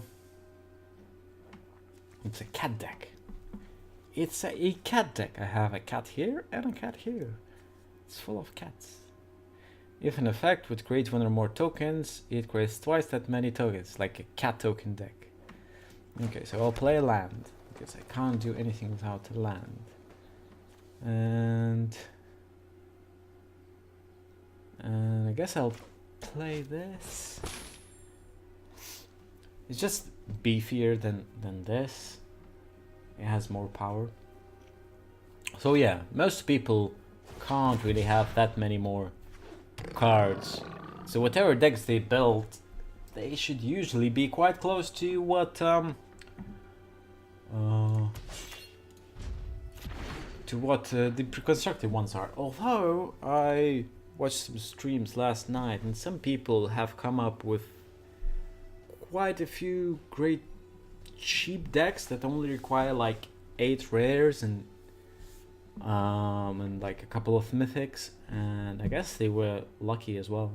it's a cat deck. It's a cat deck. I have a cat here and a cat here. It's full of cats. If an effect would create 1 or more tokens, it creates twice that many tokens, like a cat token deck. Okay, so I'll play a land, because I can't do anything without a land. And I guess I'll play this. It's just beefier than this. It has more power. So yeah, most people can't really have that many more cards. So whatever decks they build, they should usually be quite close to what the preconstructed ones are. Although I watched some streams last night and some people have come up with quite a few great cheap decks that only require like 8 rares and like a couple of mythics, and I guess they were lucky as well.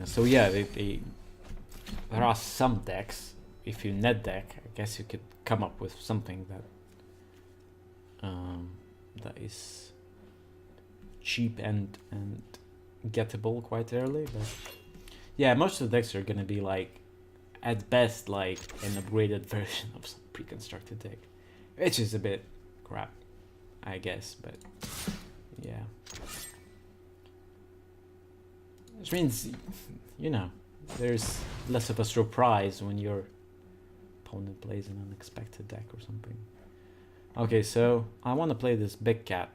So yeah, there are some decks. If you net deck, I guess you could come up with something that is cheap and gettable quite early. But yeah, most of the decks are gonna be like, at best, like an upgraded version of some pre-constructed deck, which is a bit crap, I guess. But yeah, which means, you know, there's less of a surprise when your opponent plays an unexpected deck or something. Okay, so I want to play this big cat.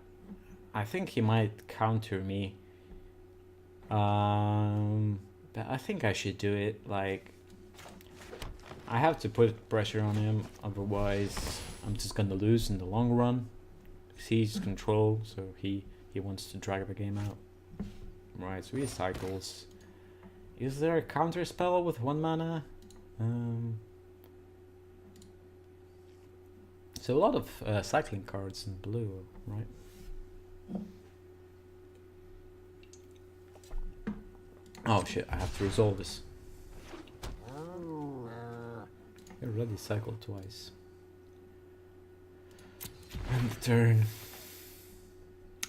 I think he might counter me, but I think I should do it. Like, I have to put pressure on him, otherwise I'm just gonna lose in the long run. He's control, so he wants to drag the game out. Right, so he cycles. Is there a counter spell with 1 mana? So a lot of cycling cards in blue, right? Oh shit, I have to resolve this. I already cycled twice. And the turn.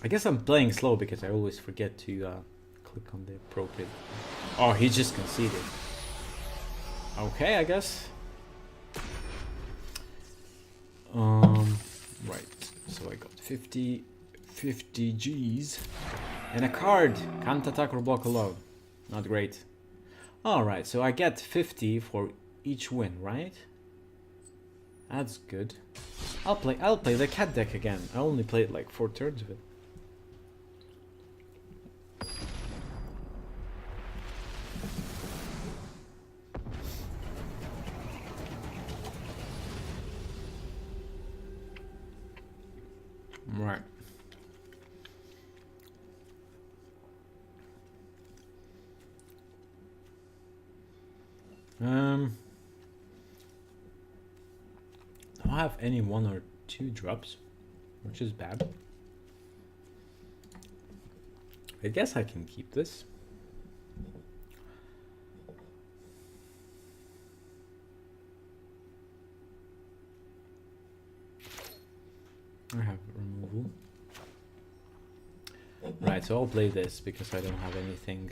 I guess I'm playing slow because I always forget to click on the appropriate. Oh, he just conceded. Okay, I guess. Right. So I got 50 Gs and a card. Can't attack or block alone. Not great. All right. So I get 50 for each win, right? That's good. I'll play the cat deck again. I only played like 4 turns of it. Um, I don't have any 1 or 2 drops, which is bad. I guess I can keep this. I have removal. Right, so I'll play this because I don't have anything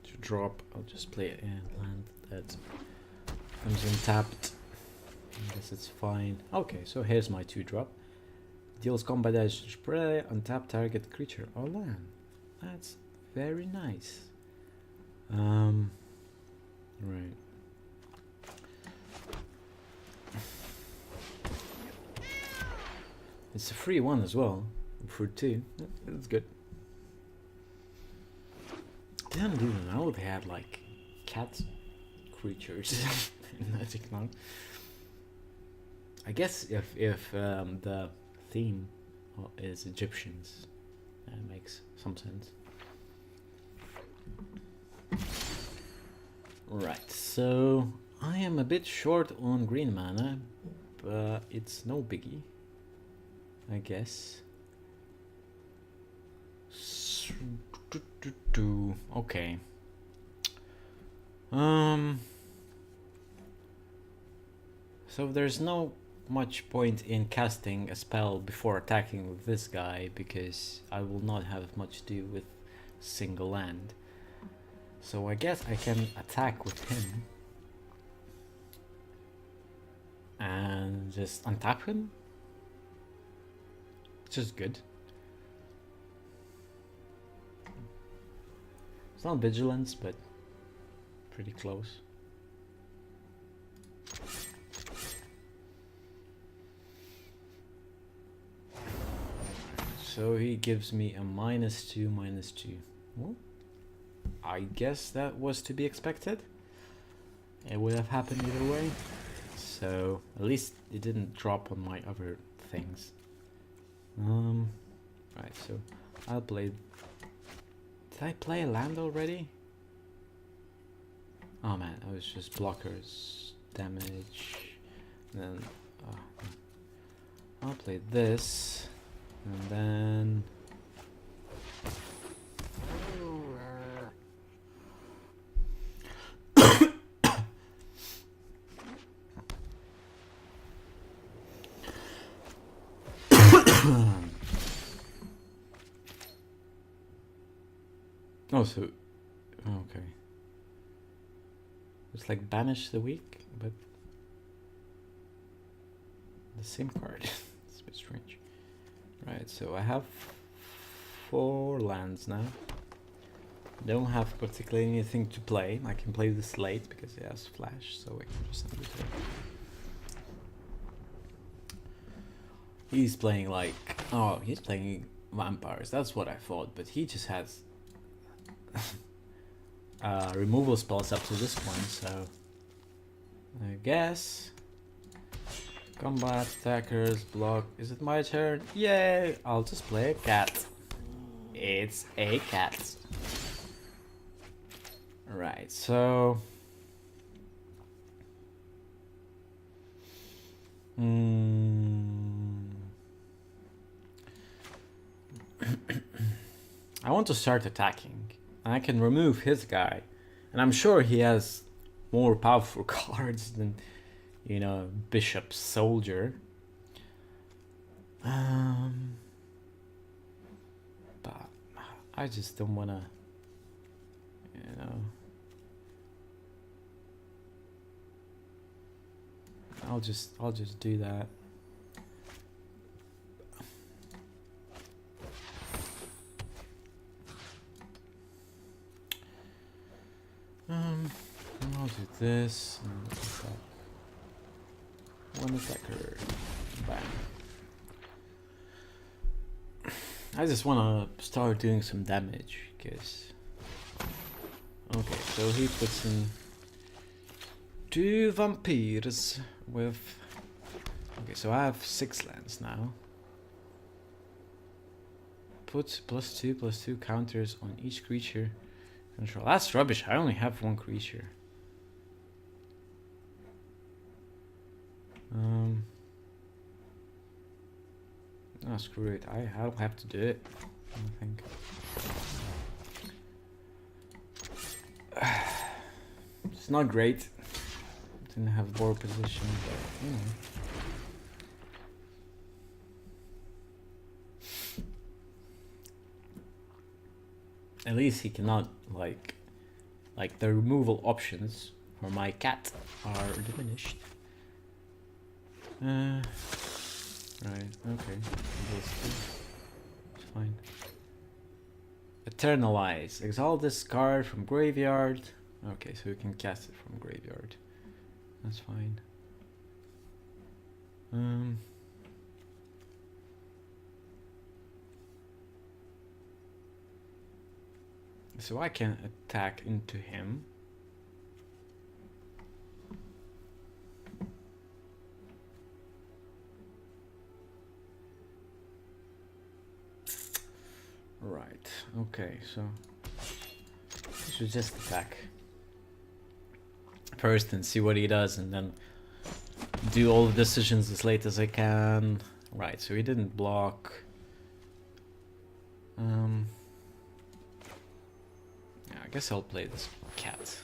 to drop. I'll just play it in land that comes untapped. I guess it's fine. Okay, so here's my 2-drop. Deals combat damage to prey, untap target creature or land. That's very nice. Right. It's a free one as well, for 2. That's good. Didn't even know they had like cat creatures in Magic now. I guess if the theme is Egyptians, that makes some sense. Right, so I am a bit short on green mana, but it's no biggie, I guess. Okay. So there's no much point in casting a spell before attacking with this guy because I will not have much to do with single land. So I guess I can attack with him and just untap him, which is good. It's not vigilance, but pretty close. So he gives me a -2/-2. Well, I guess that was to be expected. It would have happened either way. So at least it didn't drop on my other things. Right, so I'll play. Did I play a land already? Oh man, I was just blockers, damage, and then I'll play this, and then oh, so okay. It's like banish the weak, but the same card. It's a bit strange. Right, so I have 4 lands now. Don't have particularly anything to play. I can play this late because it has flash, so I can just send it there. He's playing like, oh, he's playing vampires. That's what I thought, but he just has removal spells up to this point, so I guess combat, attackers, block. Is it my turn? Yay! I'll just play a cat. It's a cat. Right, so I want to start attacking. I can remove his guy, and I'm sure he has more powerful cards than, you know, Bishop Soldier. But I just don't wanna, you know. I'll just do that. I'll do this and attack. One attacker. Bang. I just wanna start doing some damage because. Okay, so he puts in 2 vampires with. Okay, so I have 6 lands now. Put +2/+2 counters on each creature control. That's rubbish. I only have 1 creature. Oh, screw it. I'll have to do it, I think. It's not great. Didn't have board position, but you know. At least he cannot like the removal options for my cat are diminished. Right, okay. It's fine. Eternalize. Exile this card from graveyard. Okay, so you can cast it from graveyard. That's fine. So I can attack into him. Right, okay, so I should just attack first and see what he does, and then do all the decisions as late as I can. Right, so he didn't block. Yeah, I guess I'll play this cat.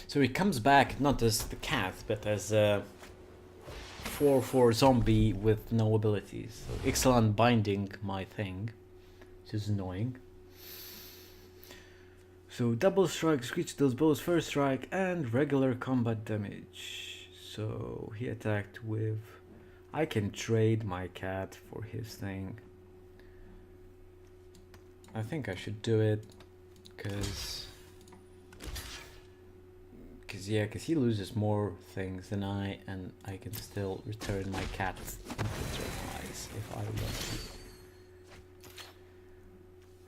So he comes back not as the cat, but as a 4/4 zombie with no abilities. So excellent binding my thing, which is annoying. So double strike, Screech deals both first strike and regular combat damage. So he attacked with... I can trade my cat for his thing. I think I should do it, because he loses more things than I, and I can still return my cat into Eternalize if I want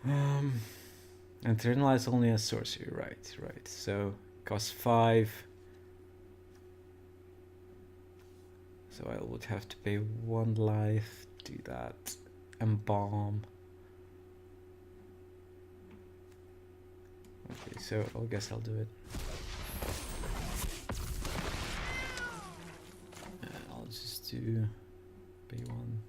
to. Internalize only as sorcery, right. So costs 5. So I would have to pay 1 life, do that. Embalm. Okay, so I guess I'll do it. I'll just do pay 1.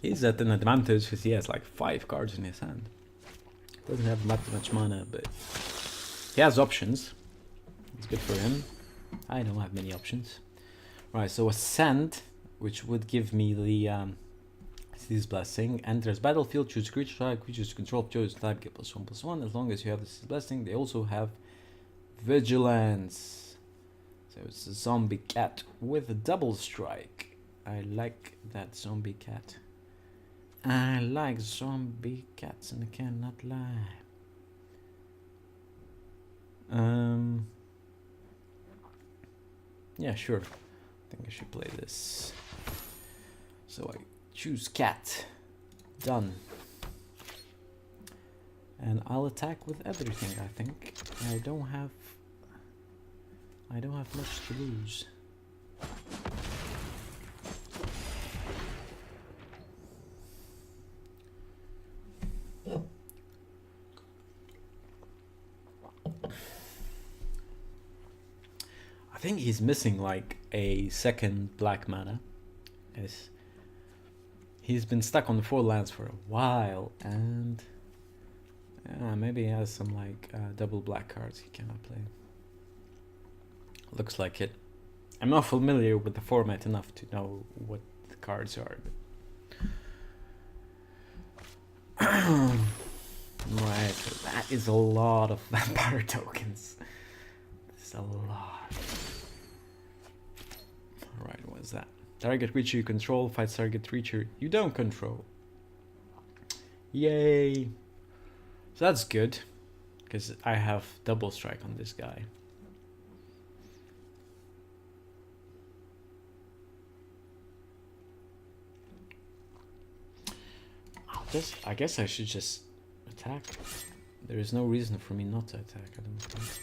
He's at an advantage because he has like 5 cards in his hand. Doesn't have that much mana, but he has options. It's good for him. I don't have many options. Right, so Ascend, which would give me the Sea's Blessing. Enters battlefield, choose creature type, creatures control, choose type, get +1/+1. As long as you have the Sea's Blessing, they also have Vigilance. So it's a zombie cat with a double strike. I like that zombie cat. I like zombie cats and I cannot lie. Yeah, sure. I think I should play this. So I choose cat. Done. And I'll attack with everything, I think. I don't have much to lose. I think he's missing like a second black mana. Yes. He's been stuck on the 4 lands for a while, and maybe he has some like double black cards he cannot play. Looks like it. I'm not familiar with the format enough to know what the cards are. Right, so that is a lot of vampire tokens. That's a lot. Alright, what's that? Target creature you control fights target creature you don't control. Yay! So that's good, because I have double strike on this guy. I guess I should just attack. There is no reason for me not to attack, I don't think.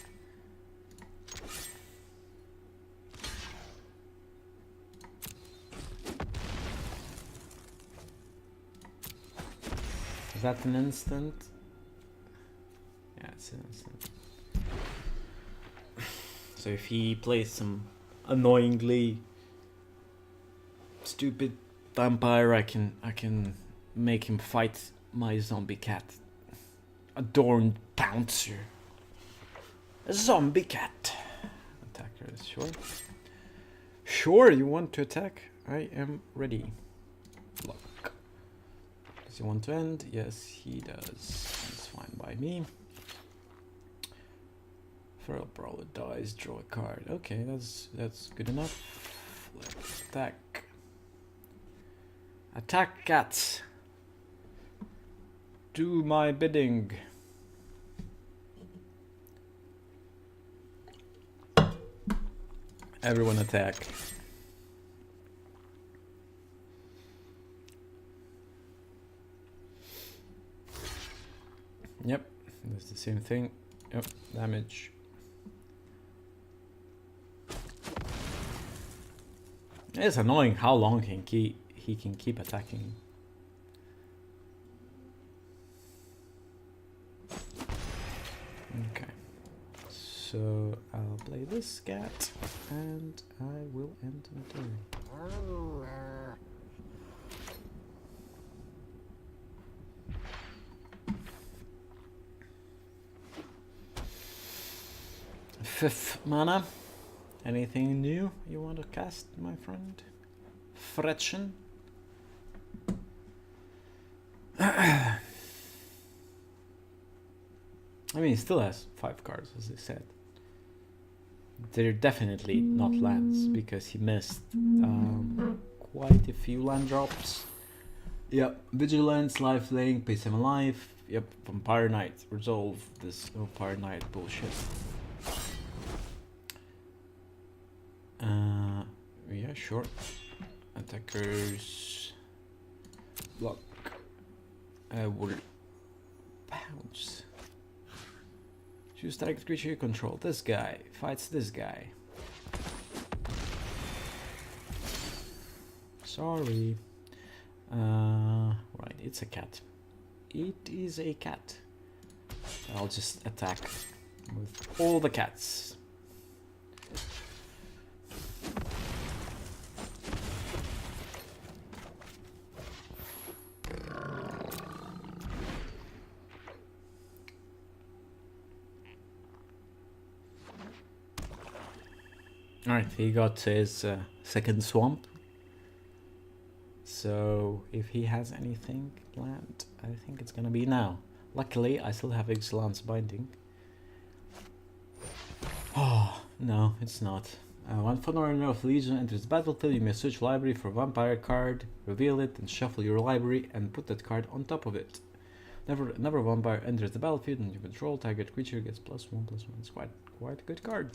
Is that an instant? Yeah, it's an instant. So if he plays some annoyingly stupid vampire, I can make him fight my zombie cat. Adorned bouncer. A zombie cat. Attacker is sure. Sure, you want to attack? I am ready. Look. Does he want to end? Yes, he does. That's fine by me. Feral Brawler dies, draw a card. Okay, that's good enough. Let's attack. Attack, cats! Do my bidding. Everyone attack. Yep, that's the same thing. Yep, damage. It's annoying how long he can keep attacking. Okay, so I'll play this cat and I will end the turn. Fifth mana. Anything new you want to cast, my friend? Fretchen? I mean, he still has 5 cards, as I said. They're definitely not lands, because he missed quite a few land drops. Yep, Vigilance, Lifelink, pays him alive. Yep, Vampire Knight. Resolve this Vampire Knight bullshit. Yeah, sure. Attackers. Block. I will bounce. Choose target creature you control. This guy fights this guy. Sorry. Right, it's a cat. It is a cat. I'll just attack with all the cats. Alright, he got his second swamp. So if he has anything planned, I think it's gonna be now. Luckily, I still have Excellence Binding. Oh, no, it's not. One Phenomenon of Legion enters the battlefield. You may search library for a vampire card, reveal it, and shuffle your library and put that card on top of it. Never vampire enters the battlefield and you control target creature gets +1/+1. It's quite a good card.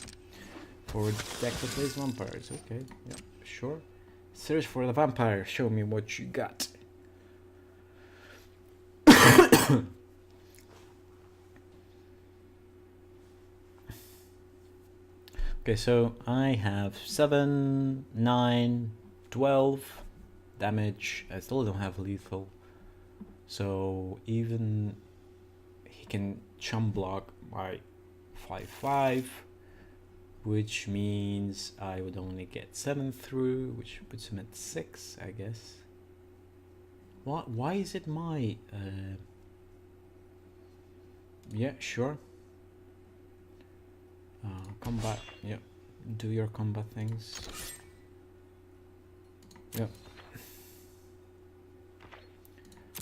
For deck that plays vampires. Okay, yeah, sure. Search for the vampire. Show me what you got. Okay, so I have 7, 9, 12 damage. I still don't have lethal. So even he can chum block my 5/5. Which means I would only get 7 through, which puts him at 6, I guess. What? Why is it my... Yeah, sure. Combat, yep. Do your combat things. Yep.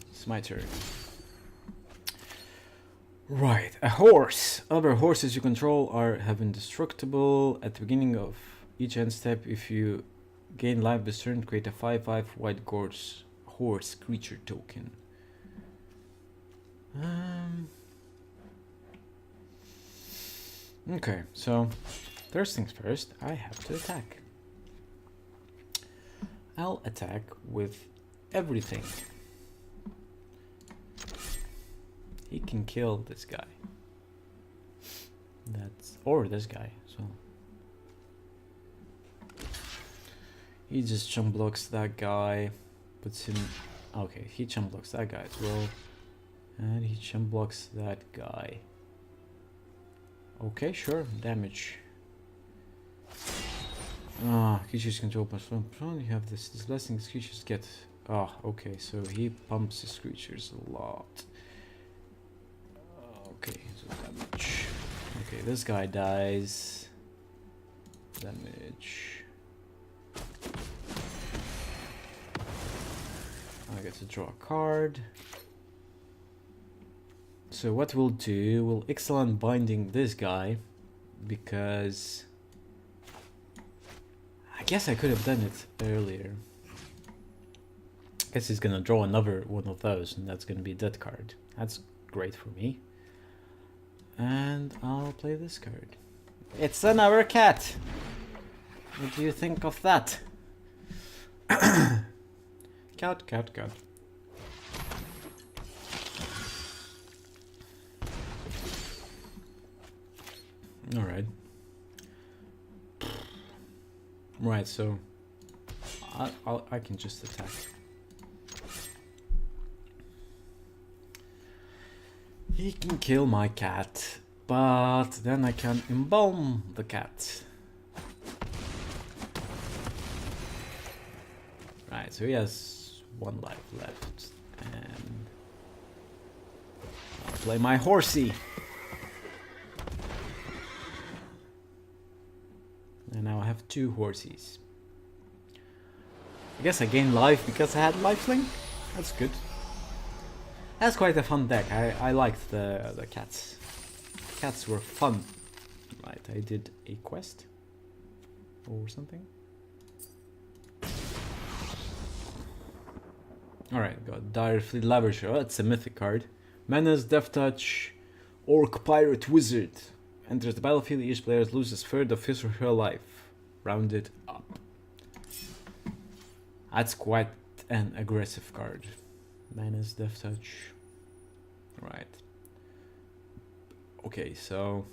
It's my turn. Right, a horse. Other horses you control have indestructible. At the beginning of each end step, if you gain life this turn, create a 5/5 white horse creature token. Okay, so first things first, I have to attack. I'll attack with everything. He can kill this guy. Or this guy, so. He just chum blocks that guy, puts him, okay, he chum blocks that guy as well. And he chump blocks that guy. Okay, sure, damage. Creatures control +1+1. You have this blessing. Creatures get. Okay, so he pumps his creatures a lot. Okay, so damage. Okay, this guy dies. Damage. I get to draw a card. So what we'll do, we'll excellent binding this guy, because I guess I could have done it earlier. I guess he's gonna draw another one of those, and that's gonna be a dead card. That's great for me. And I'll play this card. It's another cat! What do you think of that? Cat, cat, cat. Alright. Right, so I can just attack. He can kill my cat, but then I can embalm the cat. Right, so he has 1 life left, and I'll play my horsey. And now I have 2 horsies. I guess I gained life because I had lifelink. That's good. That's quite a fun deck. I liked the cats. Cats were fun. Right, I did a quest or something. Alright, got Dire Fleet Laboratory. Oh, that's a mythic card. Menace, Death Touch, Orc Pirate Wizard. Enters the battlefield, each player loses a third of his or her life. Rounded up. That's quite an aggressive card. Menace, Death Touch. Right. Okay, so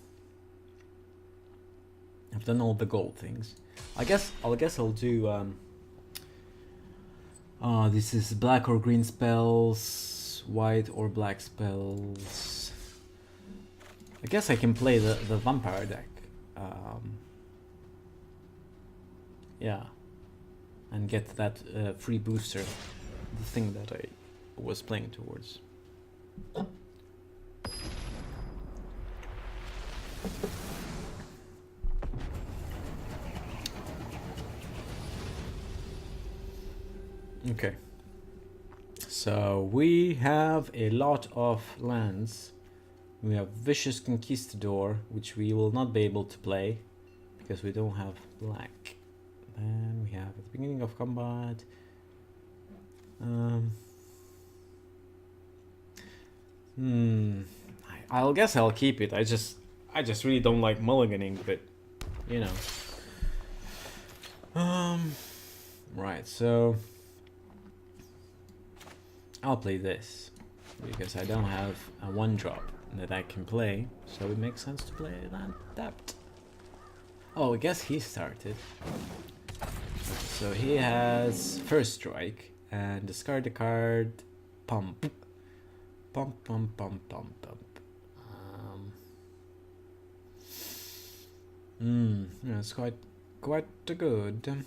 I've done all the gold things. I guess I'll do this is black or green spells, white or black spells. I guess I can play the vampire deck. Yeah. And get that free booster, the thing that I was playing towards. Okay. So we have a lot of lands. We have Vicious Conquistador, which we will not be able to play because we don't have black. Then we have at the beginning of combat. I'll guess I'll keep it. I just really don't like mulliganing, but you know. Right, so I'll play this because I don't have a 1-drop that I can play, so it makes sense to play that. Oh, I guess he started. So he has first strike and discard the card. Pump. Pump, pump, pump, pump, pump. Yeah, it's quite good.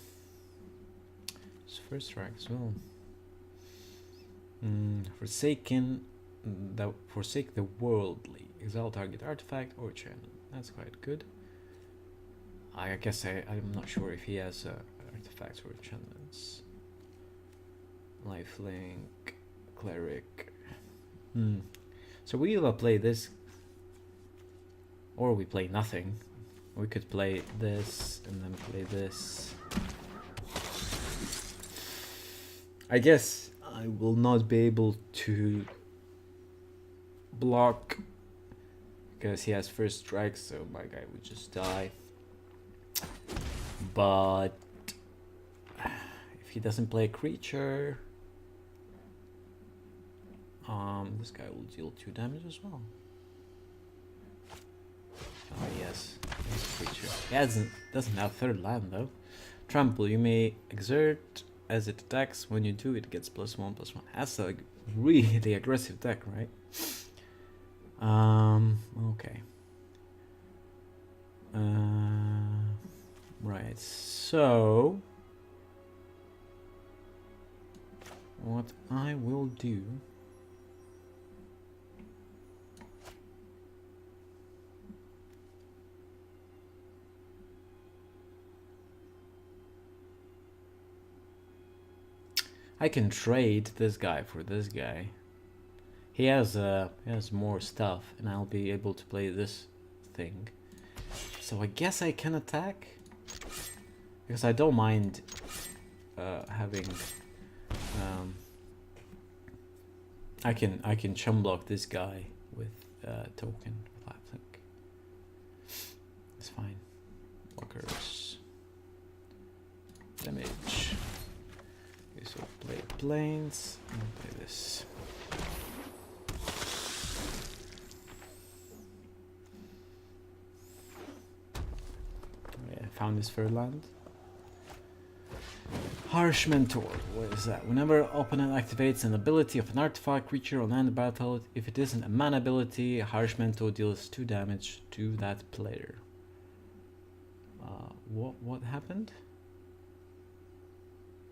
It's first strike as well. Forsake the worldly. Exile target artifact or channel. That's quite good. I guess I'm not sure if he has artifacts or enchantments. Lifelink, cleric. So we either play this or we play nothing. We could play this and then play this. I guess I will not be able to block because he has first strike, so my guy would just die. But if he doesn't play a creature, this guy will deal 2 damage as well. Oh yes, this creature. He doesn't have third land though. Trample, you may exert as it attacks. When you do, it gets +1/+1. That's a really aggressive deck, right? Okay. Right, so what I will do, I can trade this guy for this guy. He has more stuff, and I'll be able to play this thing. So I guess I can attack, because I don't mind having. I can chum block this guy with token lifelink. It's fine. Blockers. Damage. Okay, so play planes and play this. I found this fair land. Harsh Mentor, what is that? Whenever opponent activates an ability of an artifact creature on end battle, if it isn't a mana ability, Harsh Mentor deals 2 damage to that player. What happened?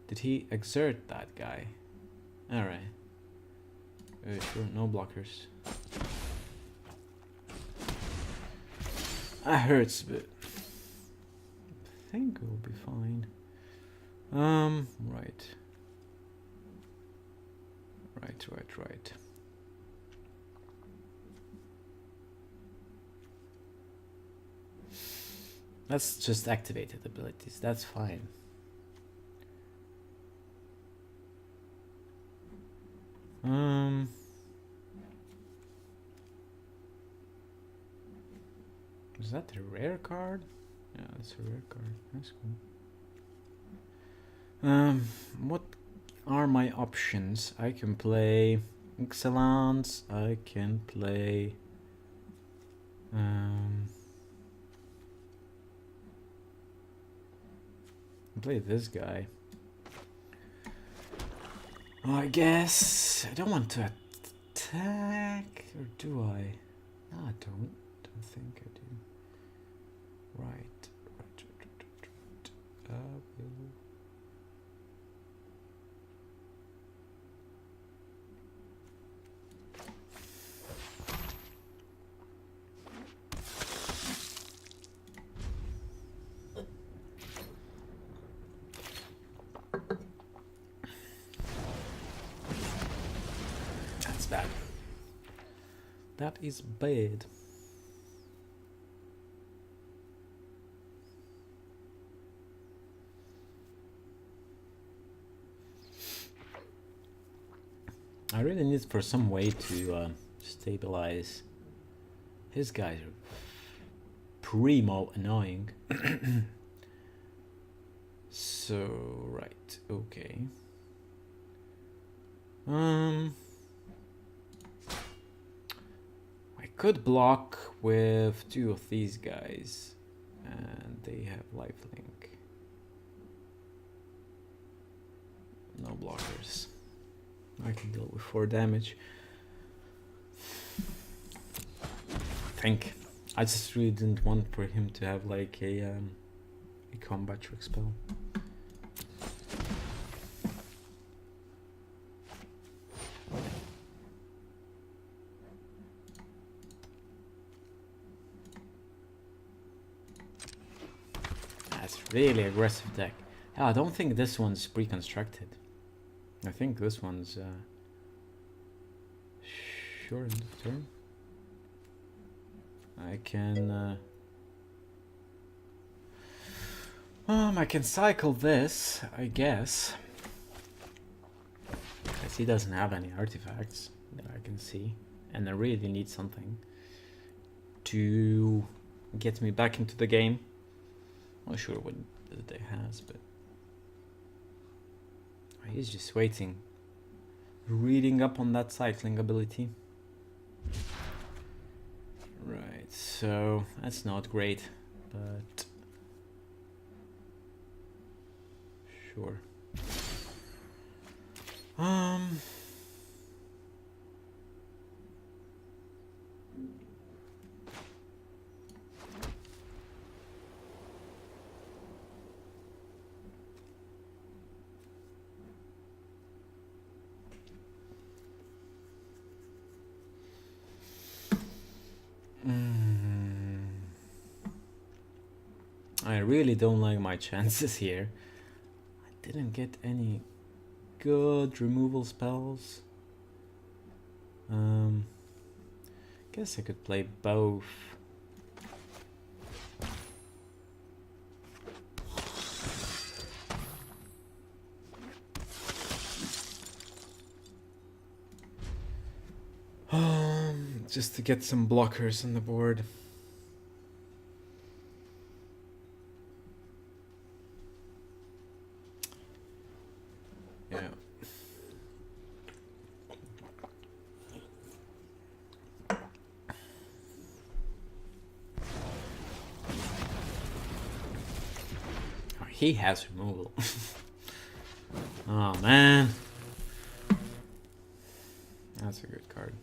Did he exert that guy? Alright. Sure, no blockers. That hurts a bit. I think it will be fine. Right. That's just activated abilities, that's fine. Is that a rare card? Yeah, that's a rare card. That's cool. What are my options? I can play Excellence. I can play this guy. I guess I don't want to attack, or do I? No, I don't think I do. Right. That's bad. That is bad. I really need for some way to stabilize. His guys are primo annoying. So right, okay. I could block with 2 of these guys, and they have lifelink. No blockers. I can deal with 4 damage. I think I just really didn't want for him to have like a combat trick spell. That's really aggressive deck. Yeah, I don't think this one's pre-constructed. I think this one's sure in the turn. I can I can cycle this, I guess. Because he doesn't have any artifacts that I can see, and I really need something to get me back into the game. Not sure what the deck has, but he's just waiting, reading up on that cycling ability. Right, so that's not great, but sure. I really don't like my chances here. I didn't get any good removal spells. Guess I could play both. Just to get some blockers on the board. Yeah. Oh, he has removal. Oh man. That's a good card.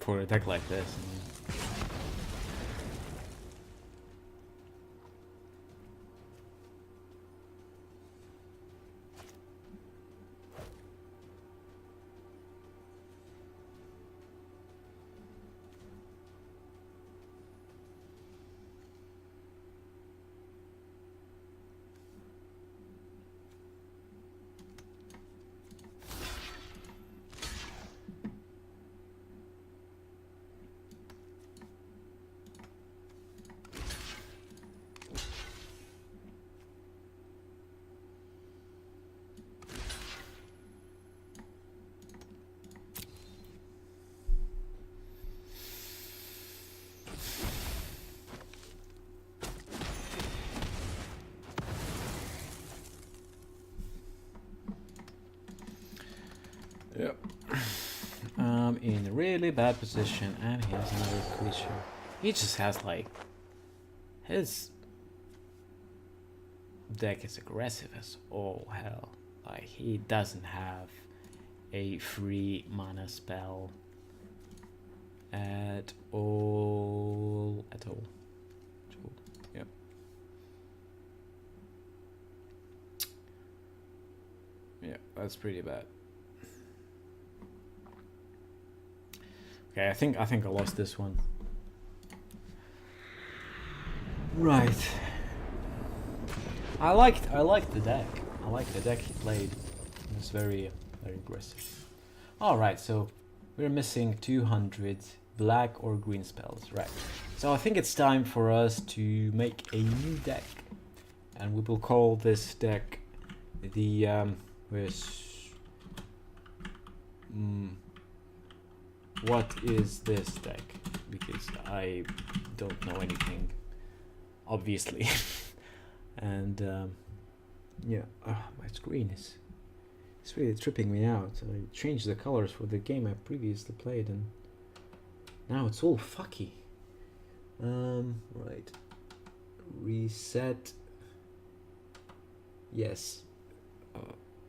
For a deck like this. Yep. I'm in a really bad position, and he has another creature. He just has like his deck is aggressive as all hell. Like he doesn't have a free mana spell at all. Yep. Yeah, that's pretty bad. Okay, I think I lost this one. Right. I liked the deck. I liked the deck he played. It was very aggressive. Alright, so we're missing 200 black or green spells, right? So I think it's time for us to make a new deck. And we will call this deck the what is this deck? Because I don't know anything, obviously. And yeah, my screen is really tripping me out. I changed the colors for the game I previously played, and now it's all fucky. Right. Reset. Yes.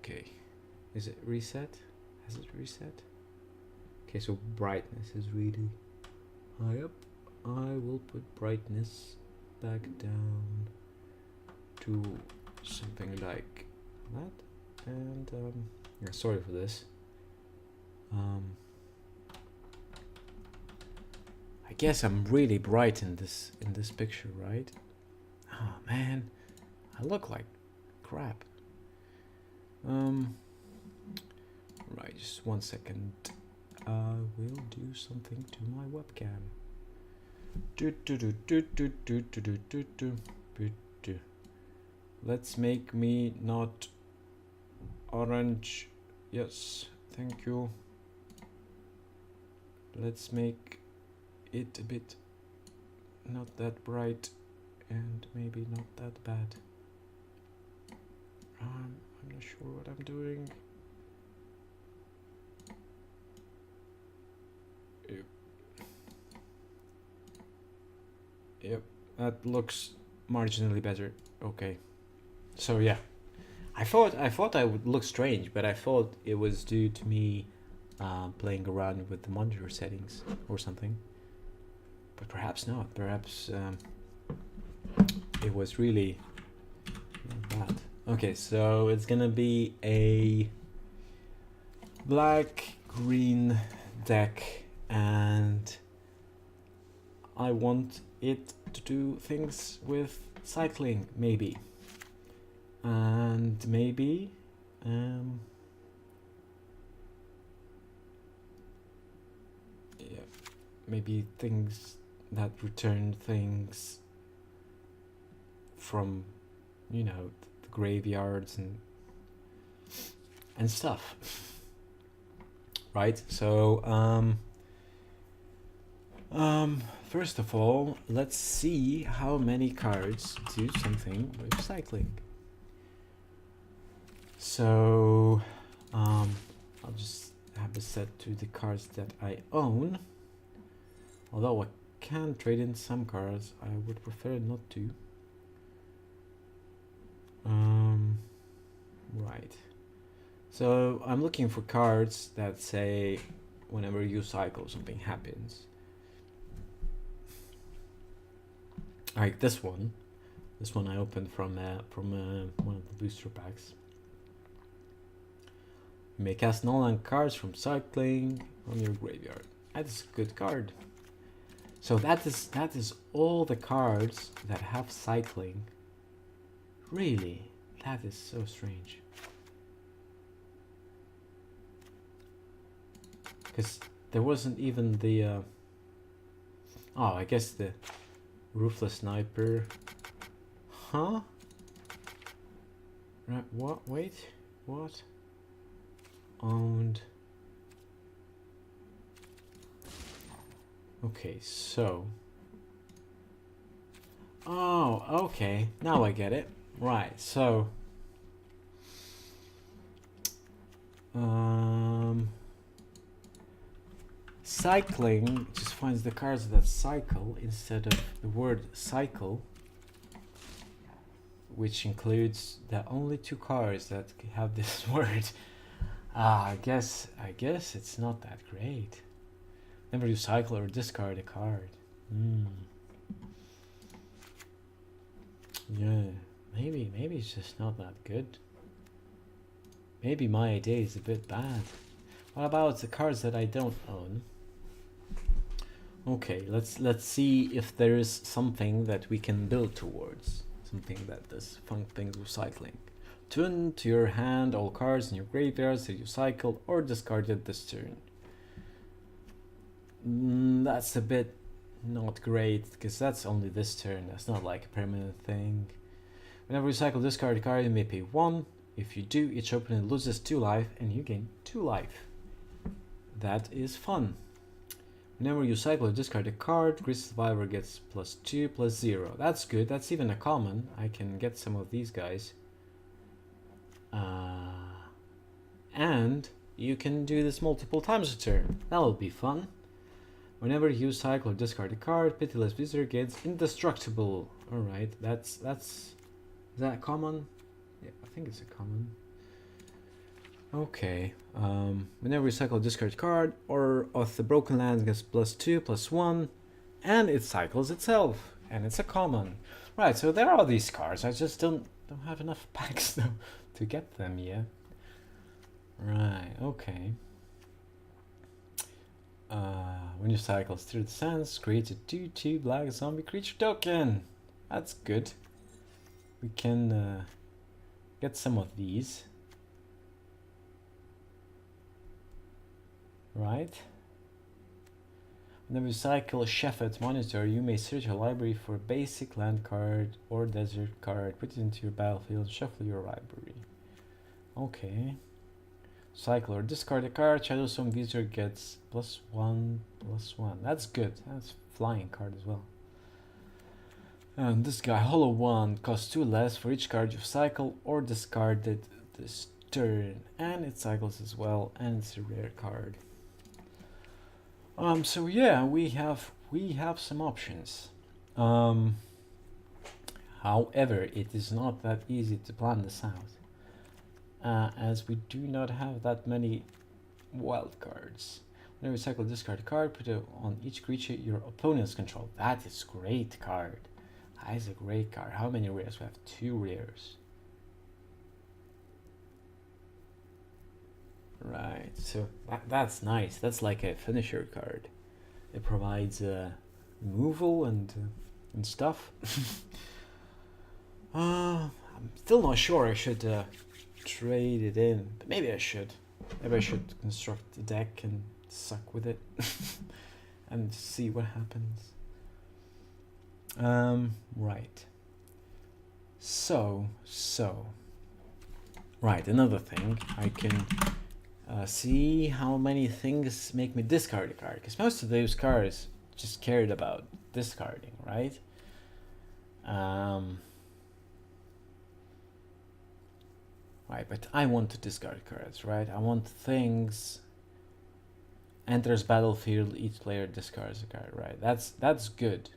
Okay. Is it reset? Has it reset? Okay, so brightness is really high up. I will put brightness back down to something like that. And yeah, sorry for this. I guess I'm really bright in this picture, right? Oh man, I look like crap. Right, just 1 second. I will do something to my webcam. Let's make me not orange. Yes, thank you. Let's make it a bit not that bright and maybe not that bad. I'm not sure what I'm doing. Yep, that looks marginally better. Okay, so yeah, I thought I would look strange, but I thought it was due to me playing around with the monitor settings or something. But perhaps not. Perhaps it was really not bad. Okay, so it's gonna be a black-green deck, and I want it to do things with cycling, maybe. And maybe yeah, maybe things that return things from, you know, the graveyards and stuff. Right? So first of all, let's see how many cards do something with cycling. So I'll just have it set to the cards that I own. Although I can trade in some cards, I would prefer not to. Right. So I'm looking for cards that say whenever you cycle something happens. Like this one. This one I opened from one of the booster packs. You may cast non-land cards from cycling from your graveyard. That is a good card. So that is all the cards that have cycling. Really? That is so strange. Because there wasn't even the oh, I guess the Ruthless Sniper. Huh? Right, what? Wait, what? Owned. Okay, so. Oh, okay. Now I get it. Right, so. Cycling just finds the cards that cycle instead of the word cycle, which includes the only two cards that have this word. I guess it's not that great. Never you cycle or discard a card. Yeah, maybe it's just not that good. Maybe my idea is a bit bad. What about the cards that I don't own? Okay, let's see if there is something that we can build towards. Something that does fun things with cycling. Tune to your hand all cards in your graveyards that you cycled or discarded this turn. That's a bit not great, because that's only this turn. That's not like a permanent thing. Whenever you cycle discard a card, you may pay 1. If you do, each opponent loses 2 life and you gain 2 life. That is fun. Whenever you cycle or discard a card, Grid Survivor gets +2, +0. That's good. That's even a common. I can get some of these guys. And you can do this multiple times a turn. That'll be fun. Whenever you cycle or discard a card, Pitiless Visitor gets Indestructible. Alright, is that common? Yeah, I think it's a common. Okay. Whenever you cycle or discard a card, or of the Broken Land gets +2, +1, and it cycles itself. And it's a common. Right, so there are these cards. I just don't have enough packs though to get them yet. Right, okay. When you cycle through the sands, create a 2/2 black zombie creature token. That's good. We can get some of these. Right. Whenever you cycle a Shepherd Monitor, you may search a library for a basic land card or desert card, put it into your battlefield, shuffle your library. Okay. Cycle or discard a card, Shadowstone Visitor gets +1/+1. That's good. That's flying card as well. And this guy, Hollow Wand, costs 2 less for each card you cycle or discarded this turn. And it cycles as well, and it's a rare card. So yeah, we have some options. However, it is not that easy to plan this out, as we do not have that many wild cards. Whenever you cycle discard a card, put it on each creature your opponents control. That is a great card. That is a great card. How many rares? We have 2 rares. Right, so that's nice. That's like a finisher card. It provides removal and stuff. I'm still not sure I should trade it in, but maybe I should. Maybe I should construct a deck and suck with it and see what happens. Right. So, right, another thing, I can see how many things make me discard a card, because most of those cards just cared about discarding, right? Right, but I want to discard cards, right? I want things. Enters battlefield, each player discards a card, right? That's good.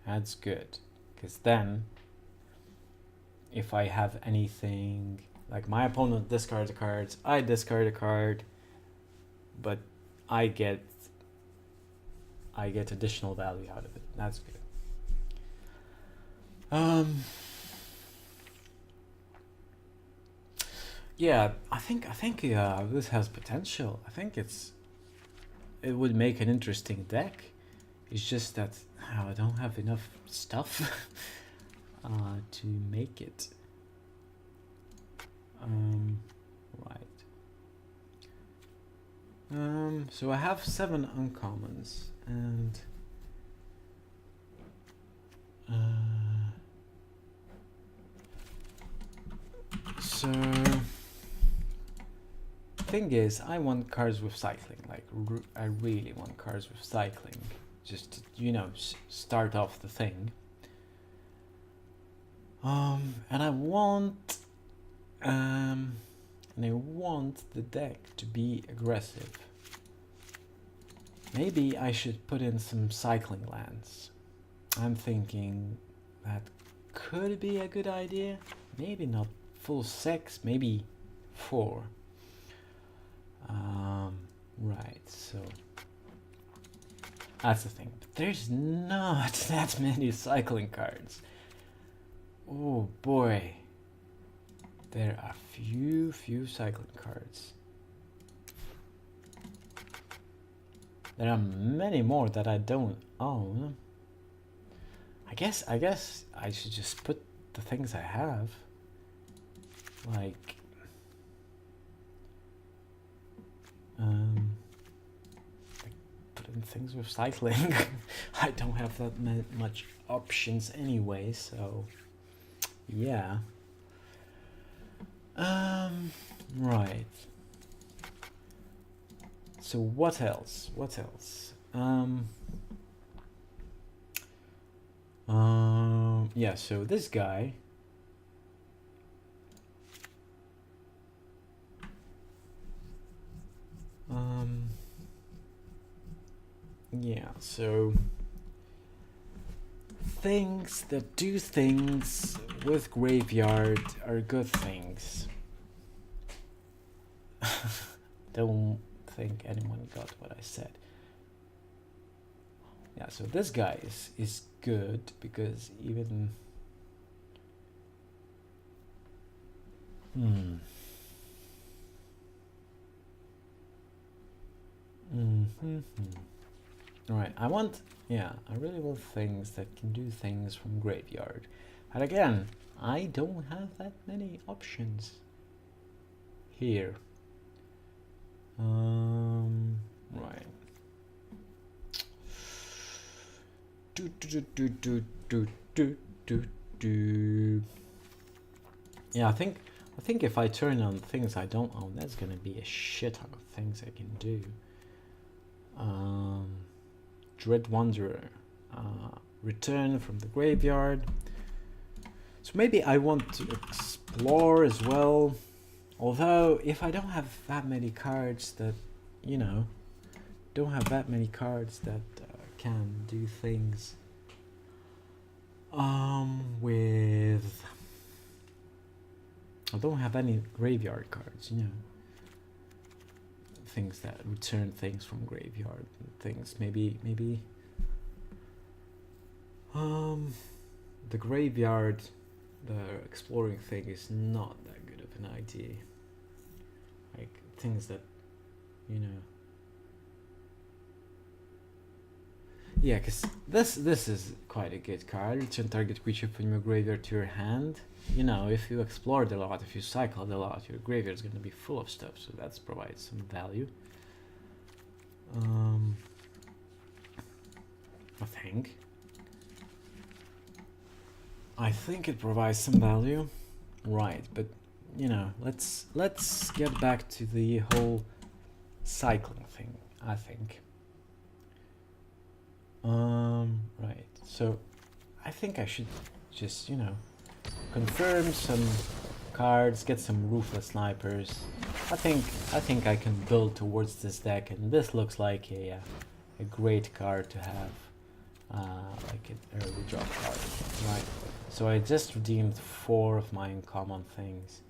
That's good, because then if I have anything like my opponent discards cards, I discard a card, but I get additional value out of it. That's good. Yeah, I think this has potential. I think it would make an interesting deck. It's just that I don't have enough stuff to make it. Right. So I have 7 uncommons and so thing is, I want cards with cycling. Like I really want cards with cycling, just to, you know, start off the thing. And I want the deck to be aggressive. Maybe I should put in some cycling lands. I'm thinking that could be a good idea. Maybe not full 6, maybe 4. Right, so that's the thing. But there's not that many cycling cards. Oh boy. There are few cycling cards. There are many more that I don't own. I guess I should just put the things I have. Like put in things with cycling. I don't have that much options anyway, so yeah. Right. So what else? Yeah, so this guy. Yeah, so things that do things with graveyard are good things. Don't think anyone got what I said. Yeah, so this guy is good because even Right, I really want things that can do things from graveyard. And again, I don't have that many options here. Right. Yeah, I think if I turn on things I don't own, that's gonna be a shit ton of things I can do. Dread Wanderer, return from the graveyard. So maybe I want to explore as well. Although if I don't have that many cards that, you know, can do things with, I don't have any graveyard cards, you know, things that return things from graveyard things. Maybe the graveyard, the exploring thing is not that good of an idea. Like things that, you know. Yeah, because this is quite a good card. Return target creature from your graveyard to your hand. You know, if you explored a lot, if you cycled a lot, your graveyard is going to be full of stuff, so that provides some value. I think it provides some value, right? But you know, let's get back to the whole cycling thing. I think. Right. So, I think I should just, you know, confirm some cards, get some ruthless snipers. I think I can build towards this deck, and this looks like a great card to have, like an early drop card, right? So I just redeemed 4 of my uncommon things.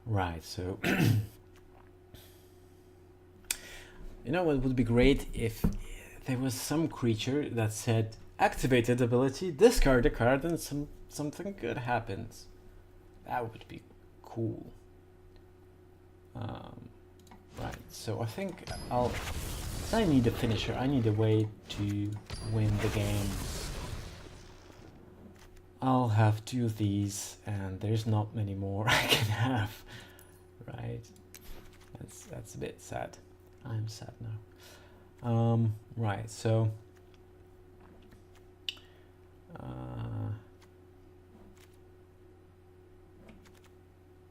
Right. So. You know what would be great if there was some creature that said activated ability, discard a card, and something good happens. That would be cool. Right, so I think I need a finisher. I need a way to win the game. I'll have 2 of these, and there's not many more I can have. Right, that's a bit sad. I'm sad now. Right, so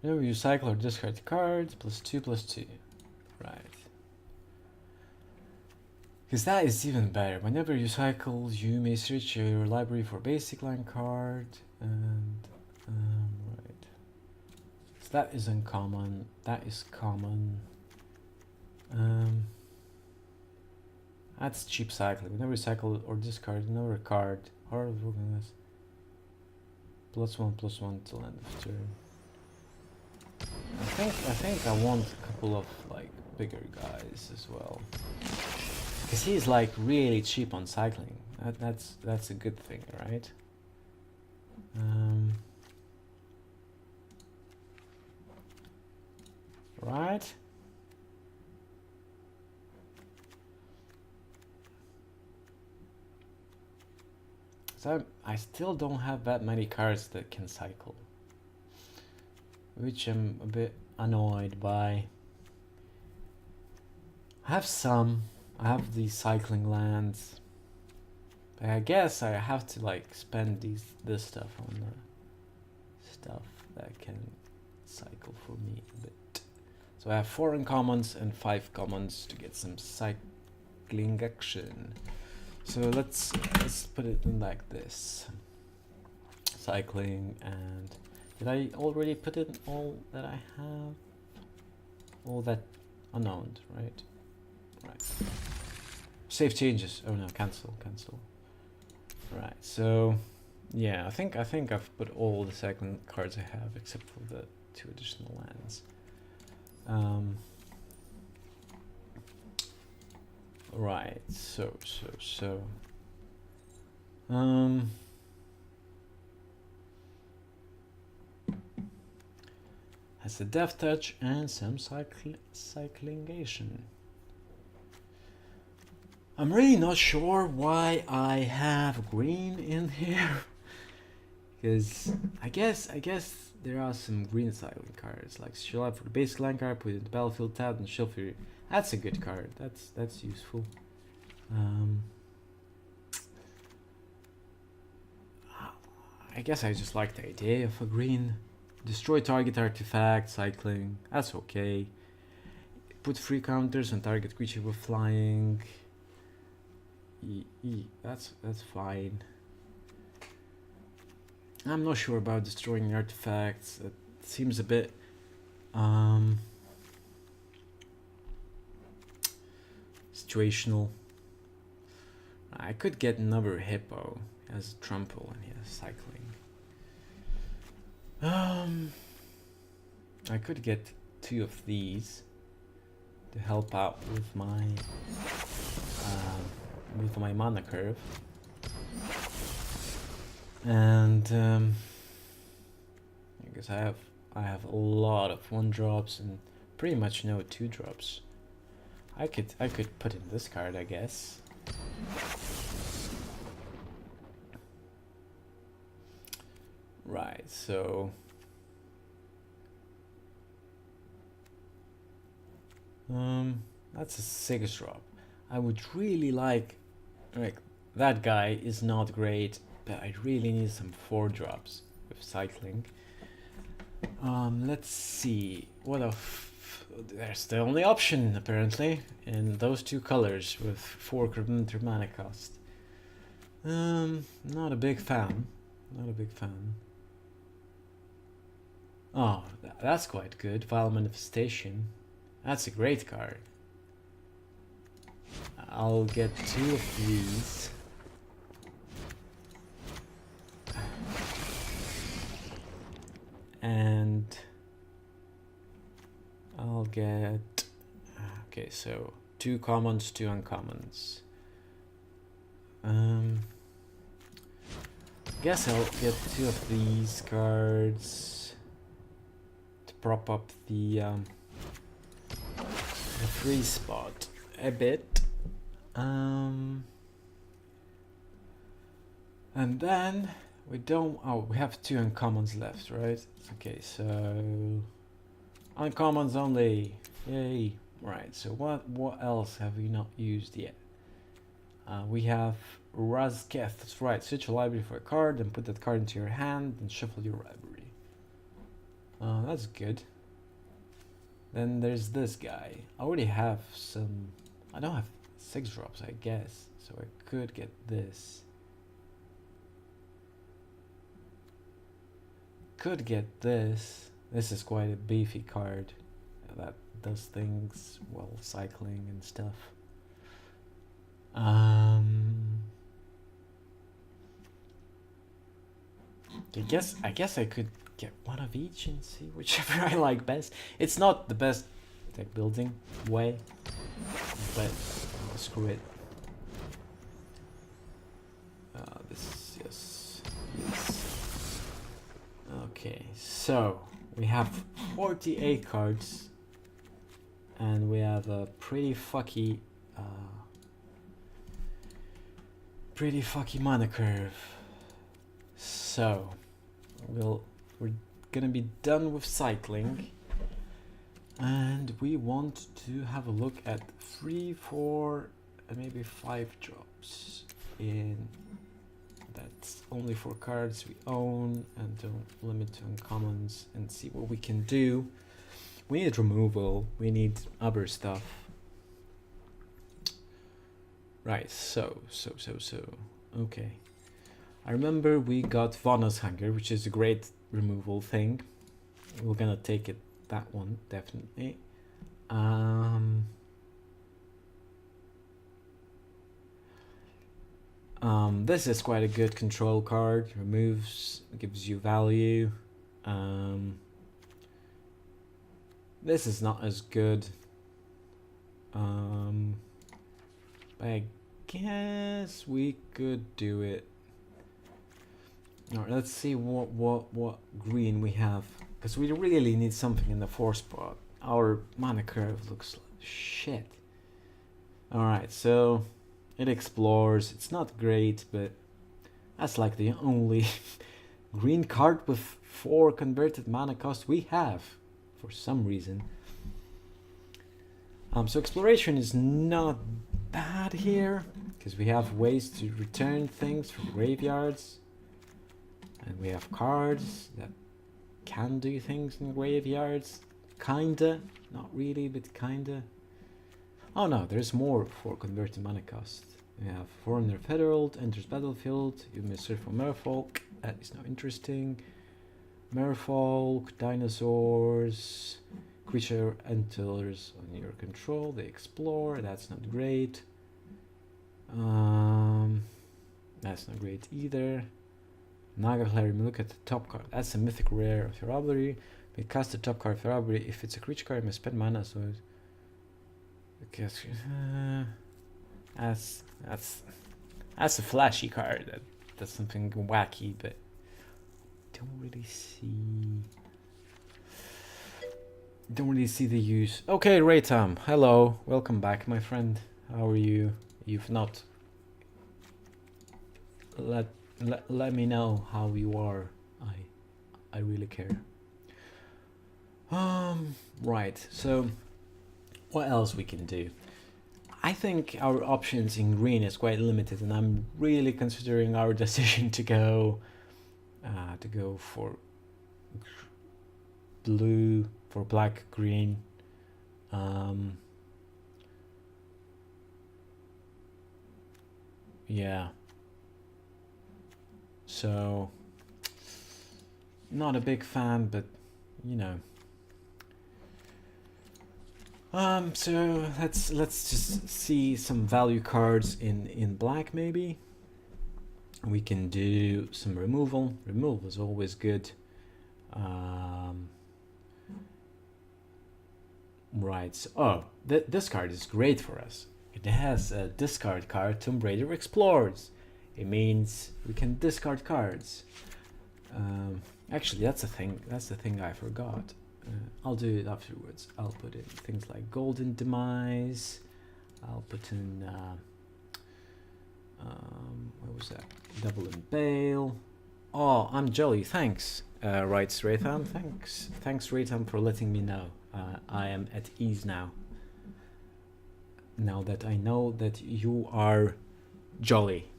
whenever you cycle or discard cards, +2/+2. Right. Because that is even better. Whenever you cycle, you may search your library for basic line card, and right. So that is uncommon. That is common. That's cheap cycling. Whenever you cycle or discard another card, Heart of Wilderness, +1/+1 till end of turn. I think I want a couple of like bigger guys as well, because he's like really cheap on cycling. That's a good thing, right? Right. So I still don't have that many cards that can cycle, which I'm a bit annoyed by. I have some. I have these cycling lands, but I guess I have to like spend this stuff on the stuff that can cycle for me a bit. So I have 4 uncommons and 5 commons to get some cycling action. So let's put it in like this. Cycling, and did I already put in all that I have? All that unknown, right? Right. Save changes. Oh no, cancel. Right. So yeah, I think I've put all the cycling cards I have except for the 2 additional lands. Right, so has a death touch and some cyclingation. I'm really not sure why I have green in here, because I guess there are some green cycling cards, like Shield Up for the basic line card, put it in the battlefield tab, and Shield Fury. That's a good card. That's useful. I guess I just like the idea of a green. Destroy target artifact, cycling. That's okay. Put 3 counters on target creature with flying. That's fine. I'm not sure about destroying artifacts. It seems a bit situational. I could get another hippo as a trample and he has cycling. I could get 2 of these to help out with my mana curve. And because I have a lot of 1-drops and pretty much no 2-drops. I could put in this card, I guess. Right, so that's a 6 drop. I would really like that guy is not great, but I really need some 4 drops with cycling. Let's see what there's the only option apparently in those 2 colors with 4 mana cost. Not a big fan. Not a big fan. Oh, that's quite good. Vile Manifestation. That's a great card. I'll get 2 of these. And I'll get... Okay, so 2 commons, 2 uncommons. Guess I'll get 2 of these cards to prop up the free spot a bit. And then we don't... Oh, we have 2 uncommons left, right? Okay, so uncommons only. Yay! Right. So what else have we not used yet? We have Razketh. That's right. Search a library for a card and put that card into your hand and shuffle your library. That's good. Then there's this guy. I already have some... I don't have 6 drops, I guess. So I could get this. Could get this. This is quite a beefy card that does things while cycling and stuff. I guess I could get one of each and see whichever I like best. It's not the best deck building way, but screw it. This, yes. Okay, so we have 48 cards, and we have a pretty fucky mana curve. So we're gonna be done with cycling, and we want to have a look at 3, 4, and maybe 5 drops in. That's only for cards we own and don't limit to uncommons, and see what we can do. We need removal, we need other stuff. Right, so, okay. I remember we got Vana's Hunger, which is a great removal thing. We're gonna take it, that one, definitely. This is quite a good control card. Removes, gives you value. This is not as good. But I guess we could do it. Alright, let's see what green we have, because we really need something in the 4 spot. Our mana curve looks like shit. Alright, so it explores. It's not great, but that's like the only green card with 4 converted mana cost we have for some reason. So exploration is not bad here, because we have ways to return things from graveyards, and we have cards that can do things in graveyards. Kinda, not really, but kinda. Oh no, there's more for converted mana cost. We have Foreigner Herald, enters battlefield, you may search for Merfolk, that is not interesting. Merfolk, dinosaurs, creature enters on your control, they explore, that's not great. That's not great either. Naga Clarion, look at the top card, that's a mythic rare of your library. We cast the top card of your library. If it's a creature card, you may spend mana, so that's a flashy card. That's something wacky, but don't really see. Don't really see the use. Okay, Raytam, hello, welcome back, my friend. How are you? You've not let me know how you are. I really care. Right. So, what else we can do? I think our options in green is quite limited, and I'm really considering our decision to go for blue, for black, green. Yeah. So, not a big fan, but you know. So let's just see some value cards in black maybe. We can do some removal. Removal is always good. Right. So, this card is great for us. It has a discard card. Tomb Raider Explores. It means we can discard cards. Actually, that's a thing. That's the thing I forgot. I'll do it afterwards. I'll put in things like Golden Demise. I'll put in what was that? Double Impale. Oh, I'm jolly. Thanks, writes Raytham. Thanks, Raytham, for letting me know. I am at ease now. Now that I know that you are jolly,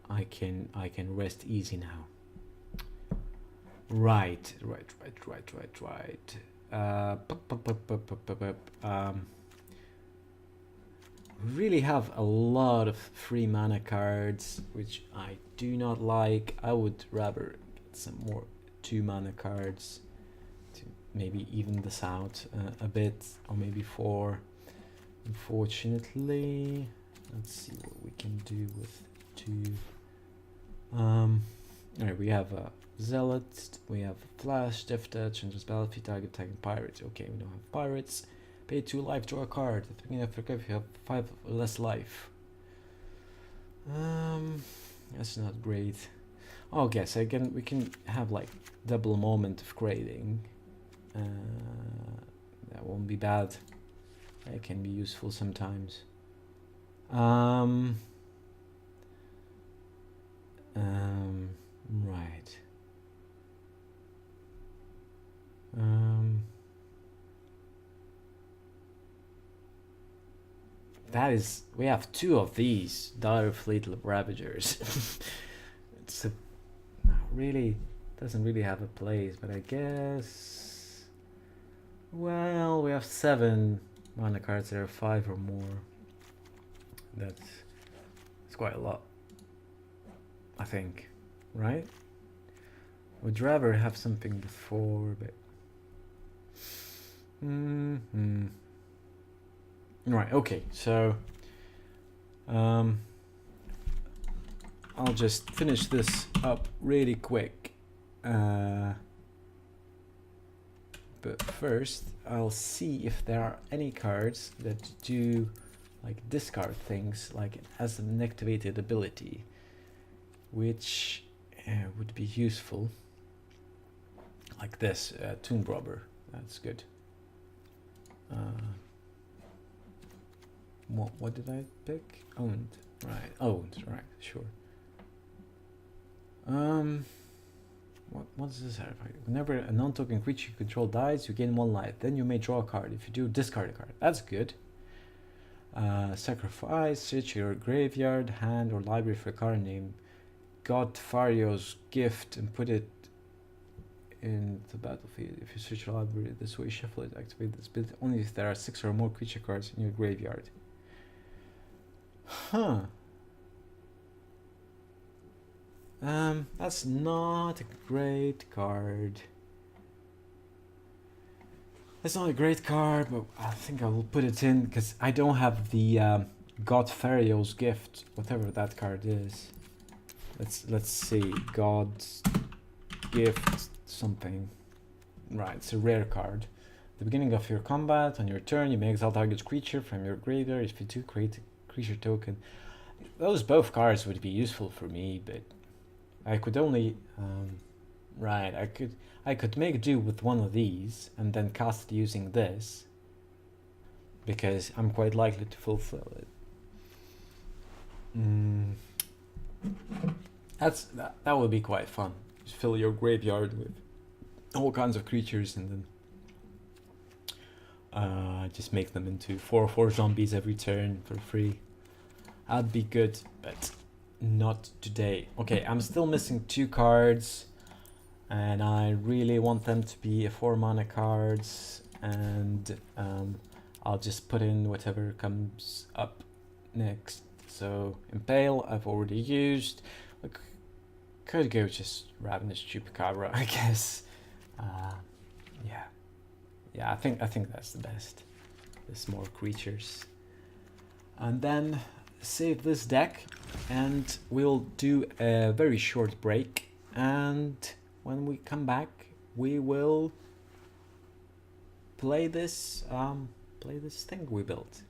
I can rest easy now. Right. Really have a lot of free mana cards, which I do not like. I would rather get some more 2 mana cards to maybe even this out a bit, or maybe 4. Unfortunately, let's see what we can do with 2. Alright, we have a Zealot, we have Flash, Death Touch, and just battlefield target attacking pirates. Okay, we don't have pirates. Pay 2 life, draw a card. At the beginning of your if you have 5 less life. That's not great. Oh, yes, again we can have like double moment of grading. That won't be bad. It can be useful sometimes. Right. That is, we have 2 of these Dire Fleet Ravagers. It's a really doesn't really have a place, but I guess, well, we have 7 mana cards that are 5 or more. That's quite a lot, I think, right? Would rather have something before, but right. Okay, so I'll just finish this up really quick, but first I'll see if there are any cards that do like discard things, like it has an activated ability, which would be useful, like this Tomb Robber. That's good. What did I pick? Owned, right? Owned, right? Sure. What does this have? Whenever a non-token creature you control dies, you gain 1 life. Then you may draw a card. If you do, discard a card. That's good. Sacrifice, search your graveyard, hand, or library for a card named Godfario's Gift and put it in the battlefield. If you search your library this way, shuffle it, activate this ability only if there are 6 or more creature cards in your graveyard. Huh. That's not a great card. It's not a great card, but I think I will put it in because I don't have the Godfario's Gift, whatever that card is. Let's see, God's Gift something. Right, it's a rare card. At the beginning of your combat, on your turn, you may exile target creature from your graveyard. If you do, create a creature token. Those both cards would be useful for me, but I could only Right, I could make do with one of these and then cast it using this, because I'm quite likely to fulfill it. That would be quite fun. Just fill your graveyard with all kinds of creatures and then just make them into 4/4 zombies every turn for free. That'd be good, but not today. Okay, I'm still missing 2 cards, and I really want them to be 4 mana cards, and I'll just put in whatever comes up next. So Impale I've already used. Look, could go just Ravenous Chupacabra, I guess. Yeah, I think that's the best. There's more creatures. And then save this deck, and we'll do a very short break, and when we come back we will play this thing we built.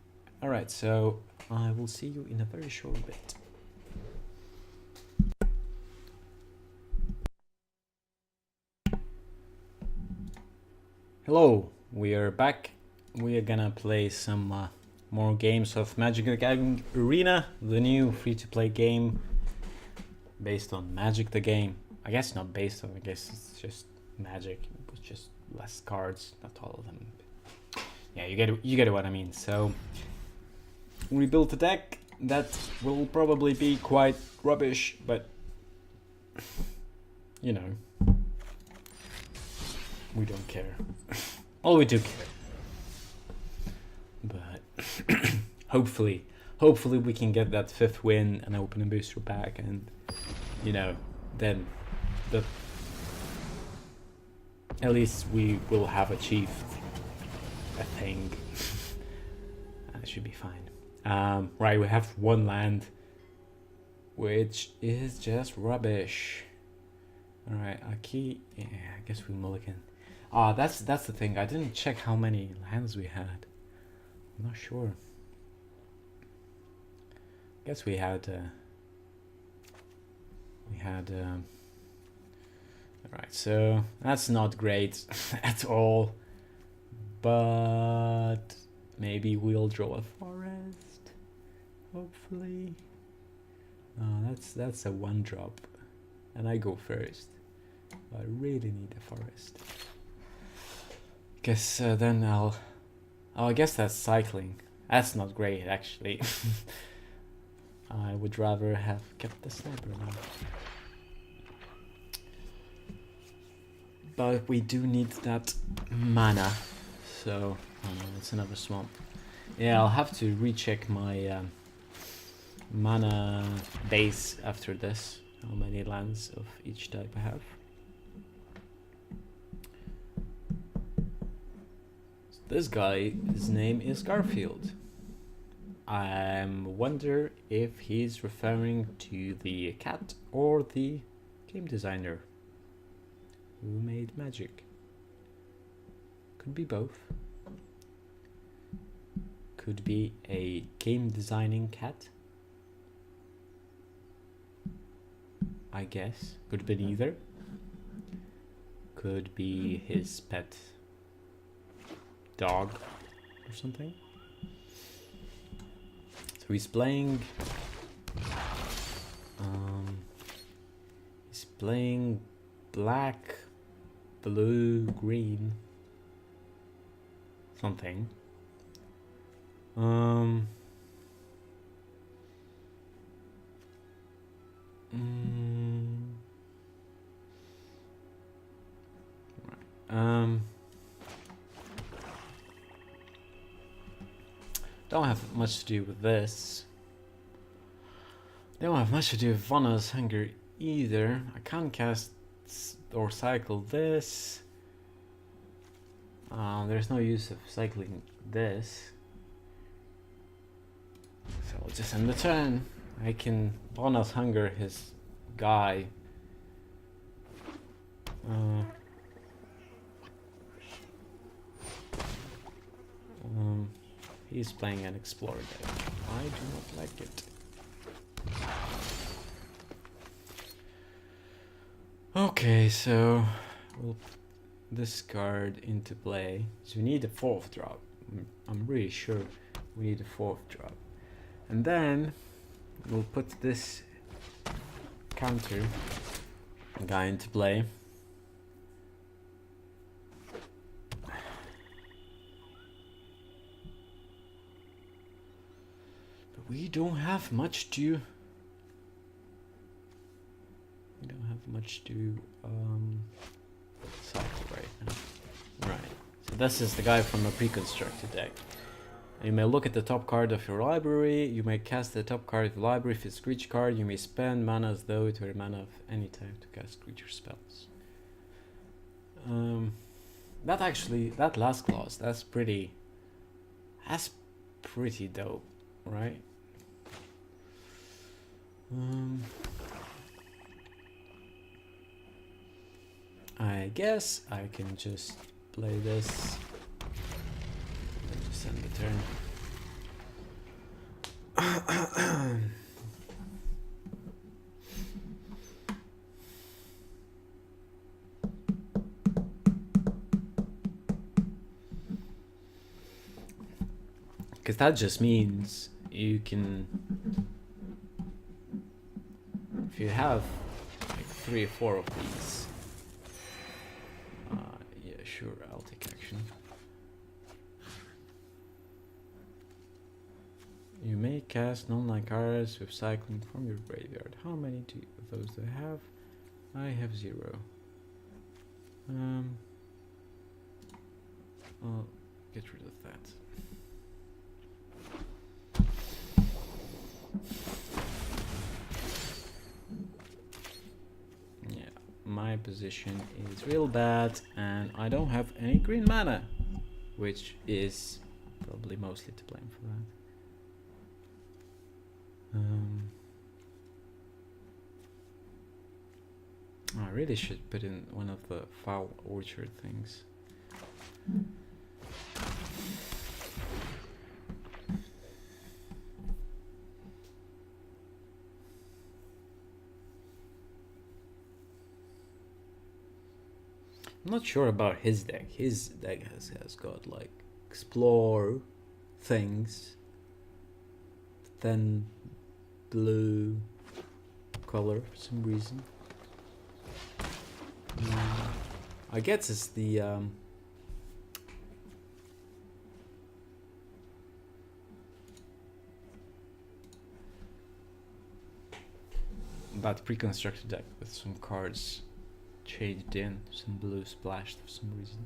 Alright, so I will see you in a very short bit. Hello, we are back. We are gonna play some more games of MtG Arena, the new free-to-play game based on Magic the Game. I guess not based on, I guess it's just Magic, with just less cards, not all of them. Yeah, you get what I mean. So we built a deck that will probably be quite rubbish, but you know, we don't care. Well, we do care, but hopefully we can get that 5th win and open a booster pack, and you know, then at least we will have achieved a thing. That should be fine. Right, we have 1 land, which is just rubbish. Alright, Aki, yeah, I guess we mulligan. That's the thing. I didn't check how many lands we had. I'm not sure. I guess we had. Alright, so that's not great at all. But maybe we'll draw a forest. Hopefully. That's a 1-drop, and I go first. I really need a forest. Guess then I guess that's cycling. That's not great, actually. I would rather have kept the sniper now. But we do need that mana, so it's another swamp. Yeah, I'll have to recheck my mana base after this. How many lands of each type I have. This guy, his name is Garfield. I wonder if he's referring to the cat or the game designer who made Magic. Could be both. Could be a game designing cat, I guess. Could be neither. Could be his pet dog or something. So he's playing black, blue, green something. Don't have much to do with this. Don't have much to do with Vana's Hunger either. I can't cast or cycle this. There's no use of cycling this. So I'll just end the turn. I can Vana's Hunger his guy. He's playing an Explorer deck. I do not like it. Okay, so we'll put this card into play. So we need a 4th drop. I'm really sure we need a 4th drop. And then we'll put this counter guy into play. But we don't have much to cycle right now. Right. So this is the guy from a preconstructed deck. You may look at the top card of your library. You may cast the top card of the library. If it's a creature card, you may spend mana as though it were mana of any type to cast creature spells. That last clause, that's pretty dope, right? I guess I can just play this. Just end the turn. Because that just means you can, if you have like 3 or 4 of these, yeah, sure, I'll take action. You may cast non-land cards with cycling from your graveyard. How many of those do I have? I have 0. I'll get rid of that. Yeah, my position is real bad and I don't have any green mana, which is probably mostly to blame for that. I really should put in one of the foul orchard things. I'm not sure about his deck. His deck has got like explore things, then blue color for some reason. I guess it's the that preconstructed deck with some cards shaded in, some blue splashed for some reason.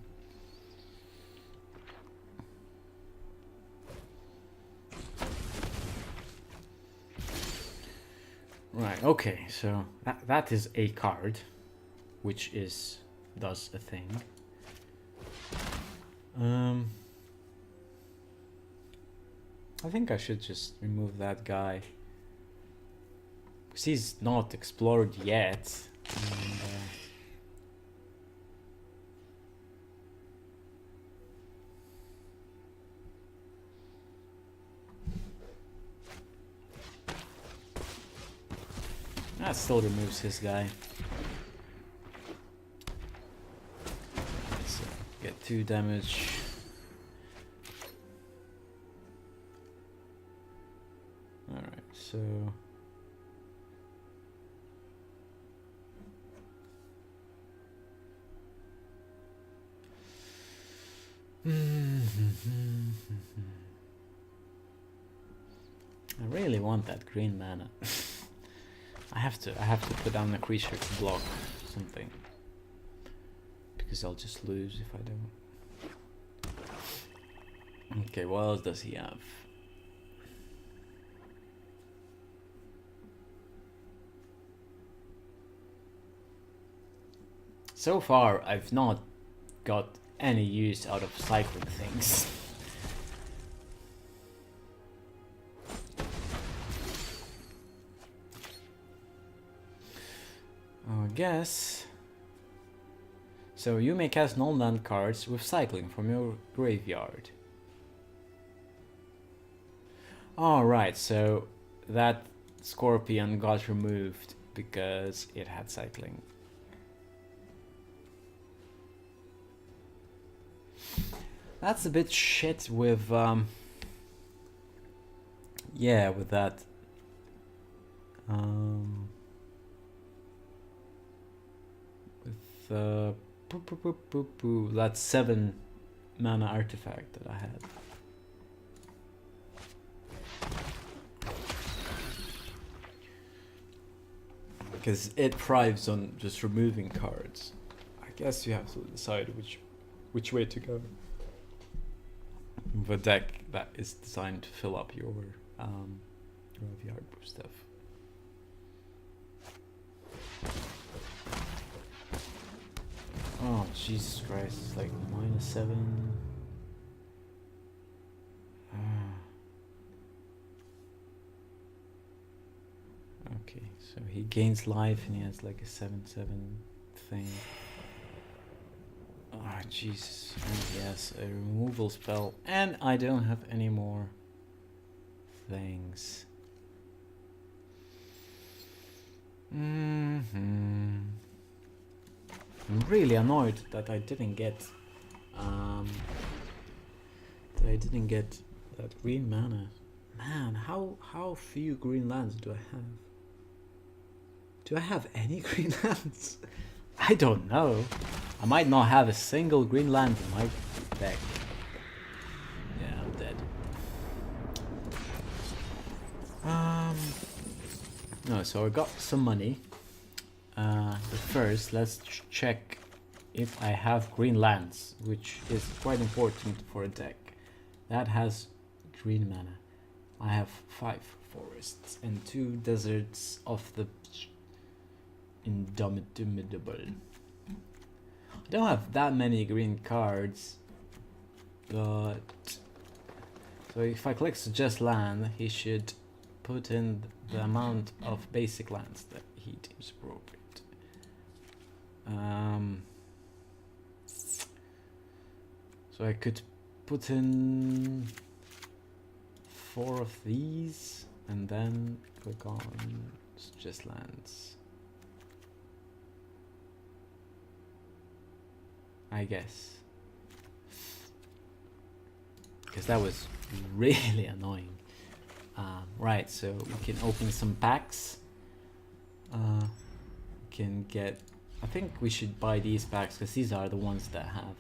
Right, okay, so that is a card which does a thing. I think I should just remove that guy because he's not explored yet. And, that still removes his guy. So get 2 damage. Alright, so I really want that green mana. I have to put down a creature to block something, because I'll just lose if I don't. Okay, what else does he have? So far, I've not got any use out of cycling things. I guess. So you may cast non-land cards with cycling from your graveyard. Alright, so that Scorpion got removed because it had cycling. That's a bit shit with yeah, with that with that 7 mana artifact that I had. Because it thrives on just removing cards. I guess you have to decide which way to go. With a deck that is designed to fill up your graveyard stuff. Oh Jesus Christ! It's like -7. Okay, so he gains life and he has like a 7/7 thing. Ah, Jesus. And he has a removal spell. And I don't have any more things. I'm really annoyed that I didn't get that green mana. Man, how few green lands do I have? Do I have any green lands? I don't know. I might not have a single green land in my deck. Yeah, I'm dead. No, so I got some money. But first, let's check if I have green lands, which is quite important for a deck that has green mana. I have 5 forests and 2 deserts of the Indomitable. I don't have that many green cards, but so if I click suggest land, he should put in the amount of basic lands that he deems appropriate. So I could put in 4 of these and then click on suggest lands. I guess. Because that was really annoying. Right, so we can open some packs. We can get... I think we should buy these packs because these are the ones that have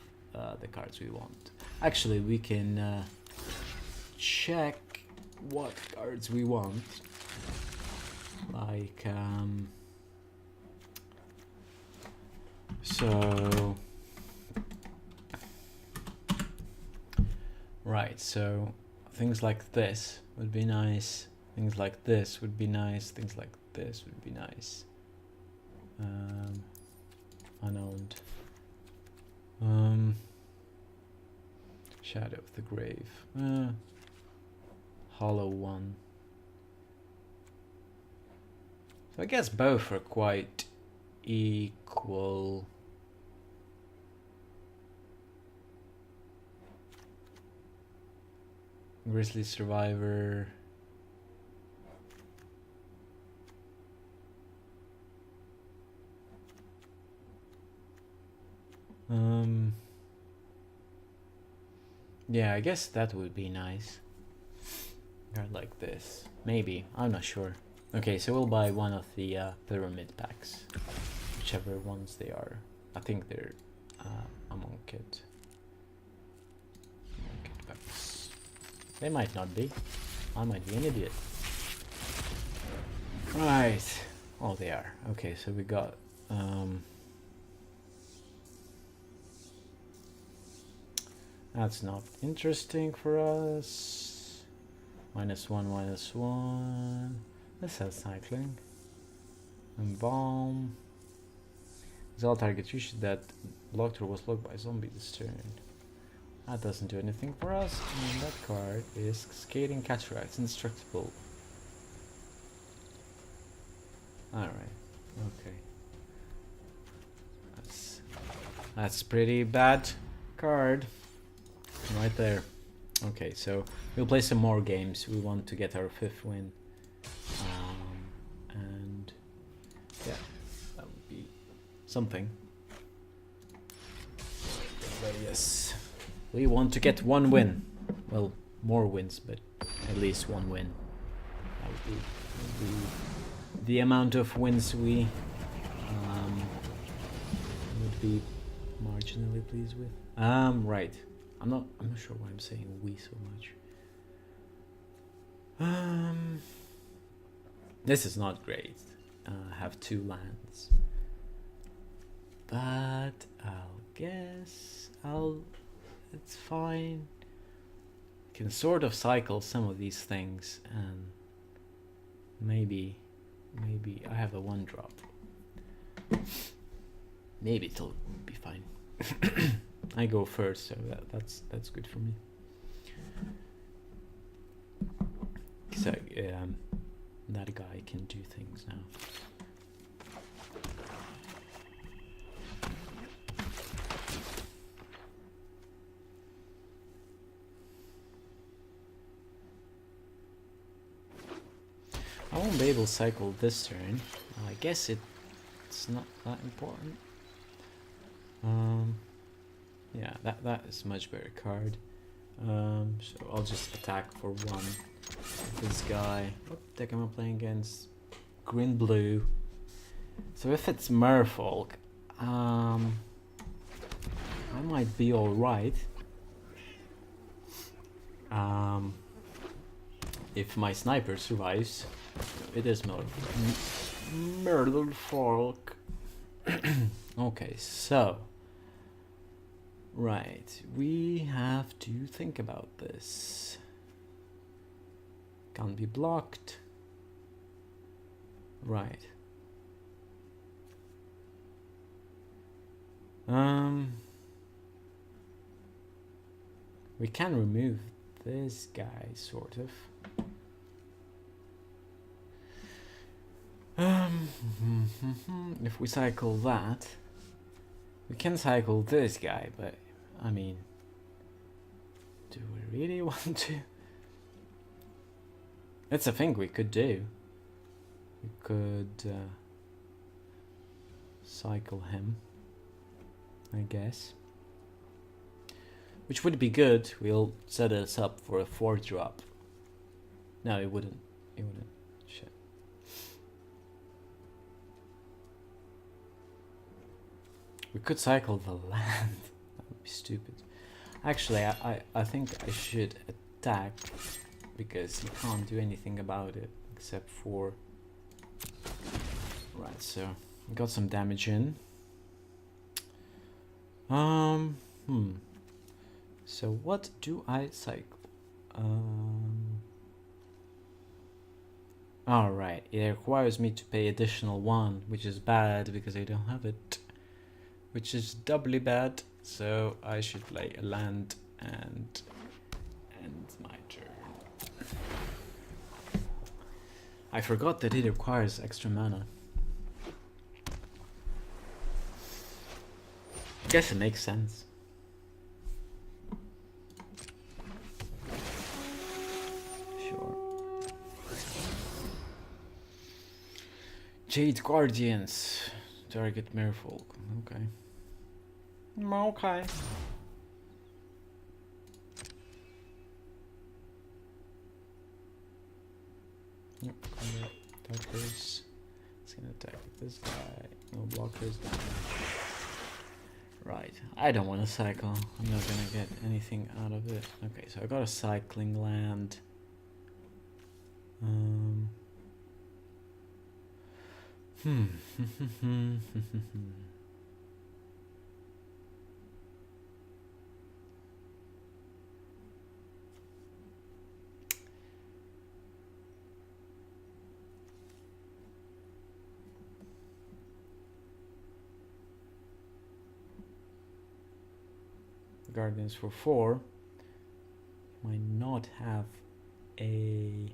the cards we want. Actually, we can check what cards we want. Like, so... Right, so things like this would be nice, things like this would be nice, things like this would be nice. Unowned. Shadow of the Grave. Hollow one. So I guess both are quite equal. Grizzly Survivor. Yeah, I guess that would be nice. Or like this. Maybe. I'm not sure. Okay, so we'll buy one of the pyramid packs. Whichever ones they are. I think they're among it. Packs. They might not be. I might be an idiot. Right. Oh, they are. Okay, so we got... that's not interesting for us. -1, -1. This has cycling. And bomb. Exile target issue that blocked or was blocked by zombie this turn. That doesn't do anything for us. And that card is Skating Cataract. It's indestructible. Alright. Okay. That's pretty bad card. Right there. Okay, so we'll play some more games. We want to get our 5th win. And yeah, that would be something. But yes. We want to get 1 win. Well, more wins, but at least 1 win. That would be the amount of wins we would be marginally pleased with. Right. I'm not sure why I'm saying we so much. This is not great. I have 2 lands. But I'll guess it's fine. Can sort of cycle some of these things, and maybe I have a 1-drop. Maybe it'll be fine. I go first, so that's good for me. So that guy can do things now. I won't be able to cycle this turn. I guess it's not that important. Yeah, that is much better card. So I'll just attack for 1. This guy. What deck am I playing against? Green blue. So if it's Merfolk, I might be alright. If my sniper survives. It is Merfolk. Okay, so right, we have to think about this. Can't be blocked. Right. We can remove this guy, sort of. If we cycle that, we can cycle this guy, but I mean, do we really want to? That's a thing we could do. We could cycle him, I guess. Which would be good. We'll set us up for a 4-drop. No, it wouldn't. It wouldn't. Shit. We could cycle the land. That would be stupid. Actually, I think I should attack, because he can't do anything about it except for... Right, so we got some damage in. So what do I cycle? Alright, it requires me to pay additional 1, which is bad because I don't have it. Which is doubly bad, so I should play a land and end my turn. I forgot that it requires extra mana. I guess it makes sense. Sure. Jade Guardians. Target Merfolk. Okay. Okay. Yep. Attackers. It's gonna attack this guy. No blockers. Right. I don't want to cycle. I'm not gonna get anything out of it. Okay, so I got a cycling land. Guardians for 4. Might not have a...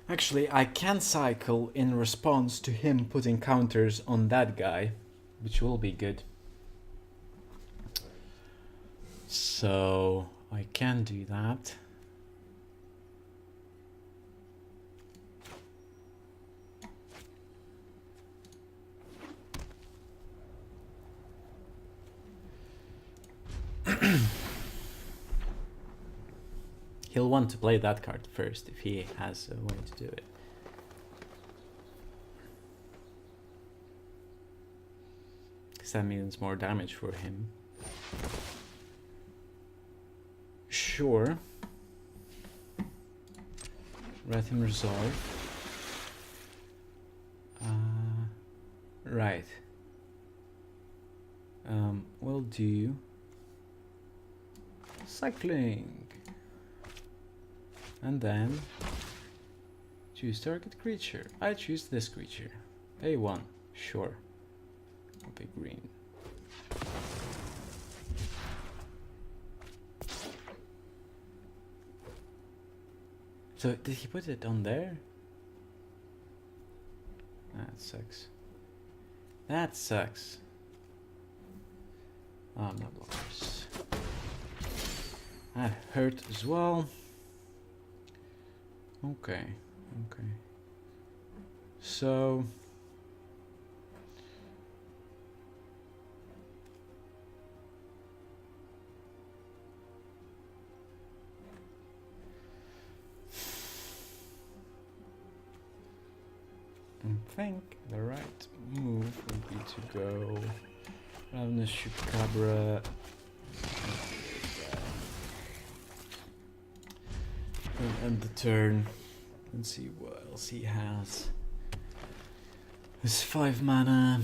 Actually, I can cycle in response to him putting counters on that guy, which will be good. So I can do that. he'll want to play that card first if he has a way to do it. Because that means more damage for him. Sure. Let him resolve. Right. We'll do cycling. And then choose target creature. I choose this creature. A1. Sure. I'll pick green. So did he put it on there? That sucks. That sucks. Oh, no blockers. That hurt as well. Okay, okay. So I think the right move would be to go Ravenous Chupacabra and end the turn and see what else he has. His 5 mana.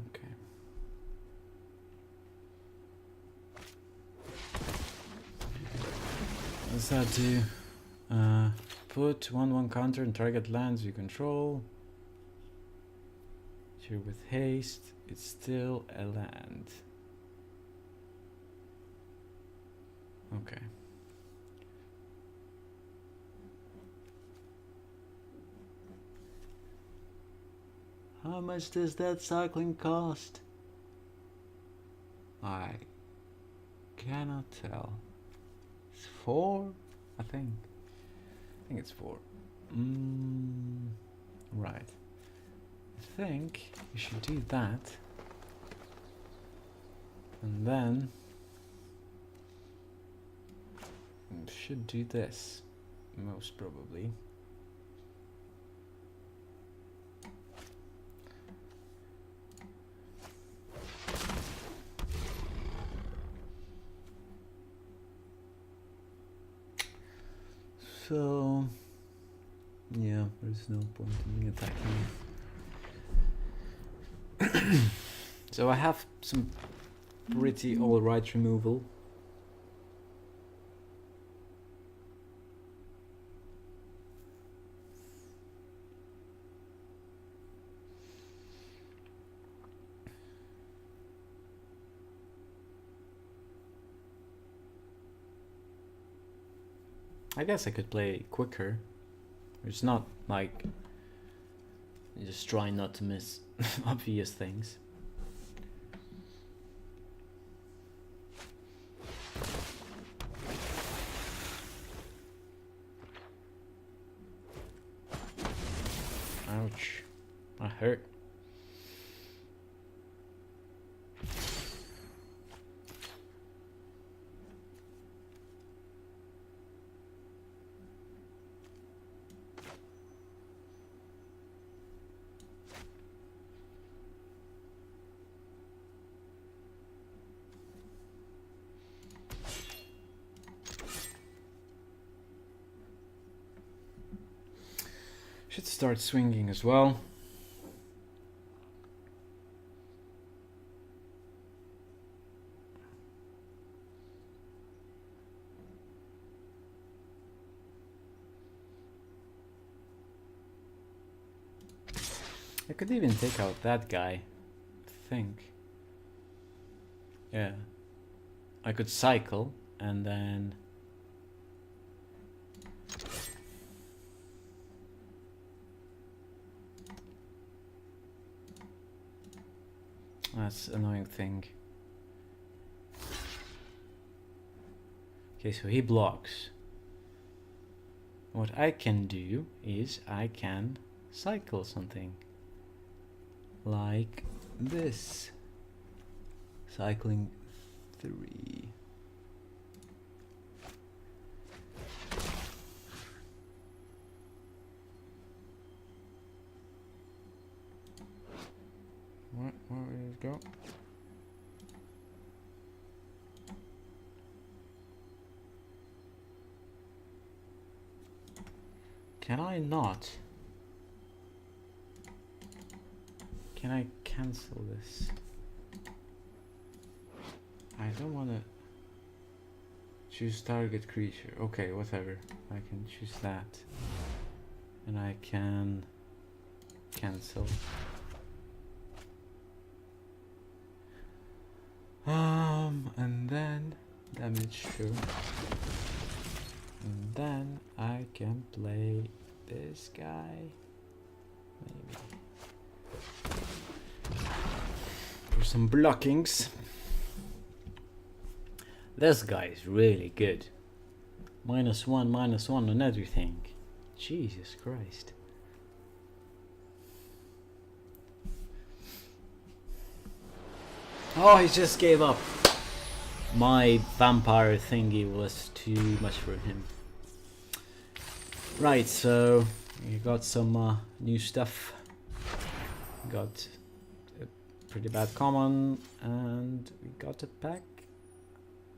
Okay. What does that do? Put 1/1 counter and target lands you control. Here with haste, it's still a land. Okay. How much does that cycling cost? I cannot tell. It's 4, I think. I think it's 4. Right. I think you should do that. And then you should do this, most probably. So yeah, there's no point in me attacking. So I have some pretty alright removal. I guess I could play quicker. It's not like just try not to miss obvious things. Ouch. That hurt. Should start swinging as well. I could even take out that guy, I think. Yeah. I could cycle and then that's an annoying thing. Okay, so he blocks. What I can do is I can cycle something like this. Cycling 3. where did it go? Can I not? Can I cancel this? I don't want to choose target creature. Okay, whatever. I can choose that. And I can cancel. And then damage 2. And then I can play this guy. Maybe. For some blockings. This guy is really good. -1/-1 on everything. Jesus Christ. Oh, he just gave up. My vampire thingy was too much for him. Right, so we got some new stuff. Got a pretty bad common, and we got a pack.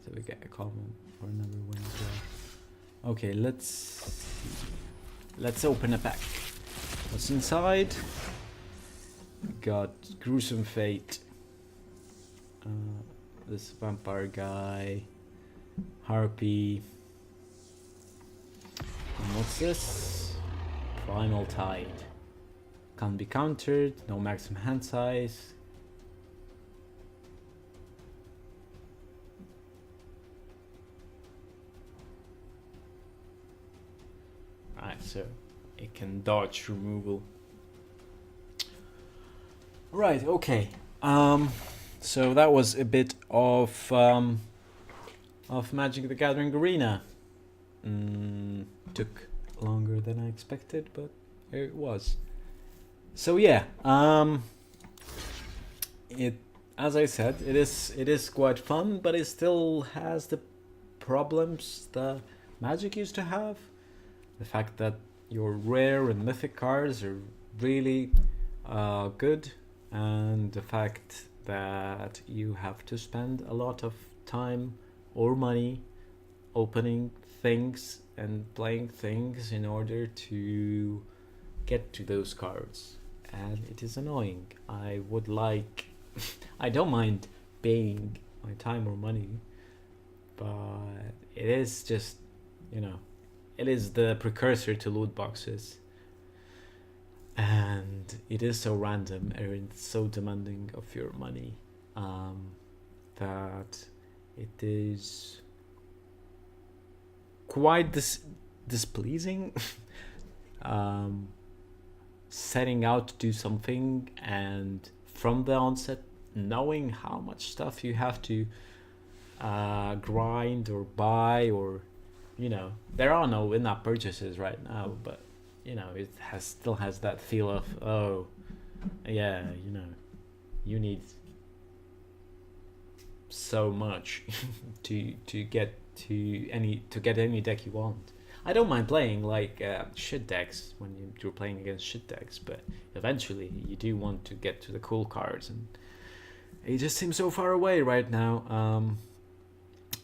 So we get a common for another one as well. Okay, let's open a pack. What's inside? We got Gruesome Fate. This vampire guy, Harpy, and what's this? Primal Tide. Can't be countered, no maximum hand size. Alright, so it can dodge removal. Right, okay. So that was a bit of Magic the Gathering Arena. Took longer than I expected, but it was. So yeah, as I said, it is quite fun, but it still has the problems that Magic used to have. The fact that your rare and mythic cards are really good, and the fact that you have to spend a lot of time or money opening things and playing things in order to get to those cards, and it is annoying. I would like I don't mind paying my time or money, but it is just, you know, it is the precursor to loot boxes. And it is so random and it's so demanding of your money that it is quite displeasing. Setting out to do something and from the onset knowing how much stuff you have to grind or buy, or, you know, there are no in-app purchases right now, but you know, it still has that feel of, oh, yeah, you know, you need so much to get any deck you want. I don't mind playing like shit decks when you're playing against shit decks, but eventually you do want to get to the cool cards, and it just seems so far away right now.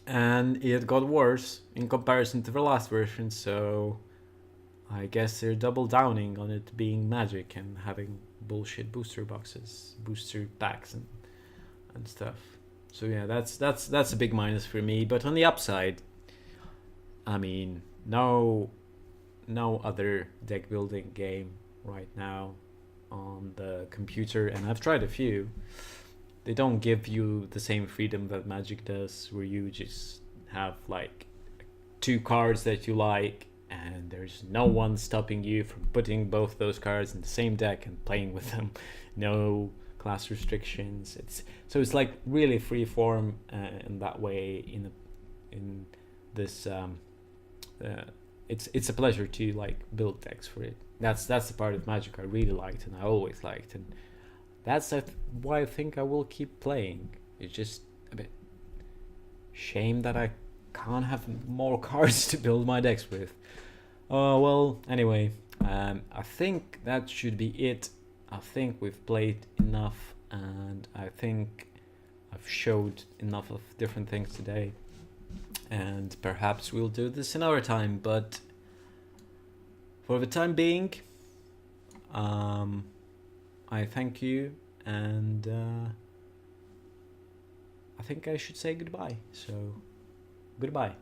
And it got worse in comparison to the last version, so I guess they're double downing on it being Magic and having bullshit booster boxes, booster packs and stuff. So yeah, that's a big minus for me. But on the upside, I mean, no other deck building game right now on the computer, and I've tried a few. They don't give you the same freedom that Magic does, where you just have like 2 cards that you like, and there's no one stopping you from putting both those cards in the same deck and playing with them. No class restrictions. It's like really free form in that way. In this, it's a pleasure to like build decks for it. That's the part of Magic I really liked and I always liked, and that's why I think I will keep playing. It's just a bit shame that I can't have more cards to build my decks with. Well, anyway, I think that should be it. I think we've played enough, and I think I've showed enough of different things today, and perhaps we'll do this another time, but for the time being, I thank you, and I think I should say goodbye. So, goodbye.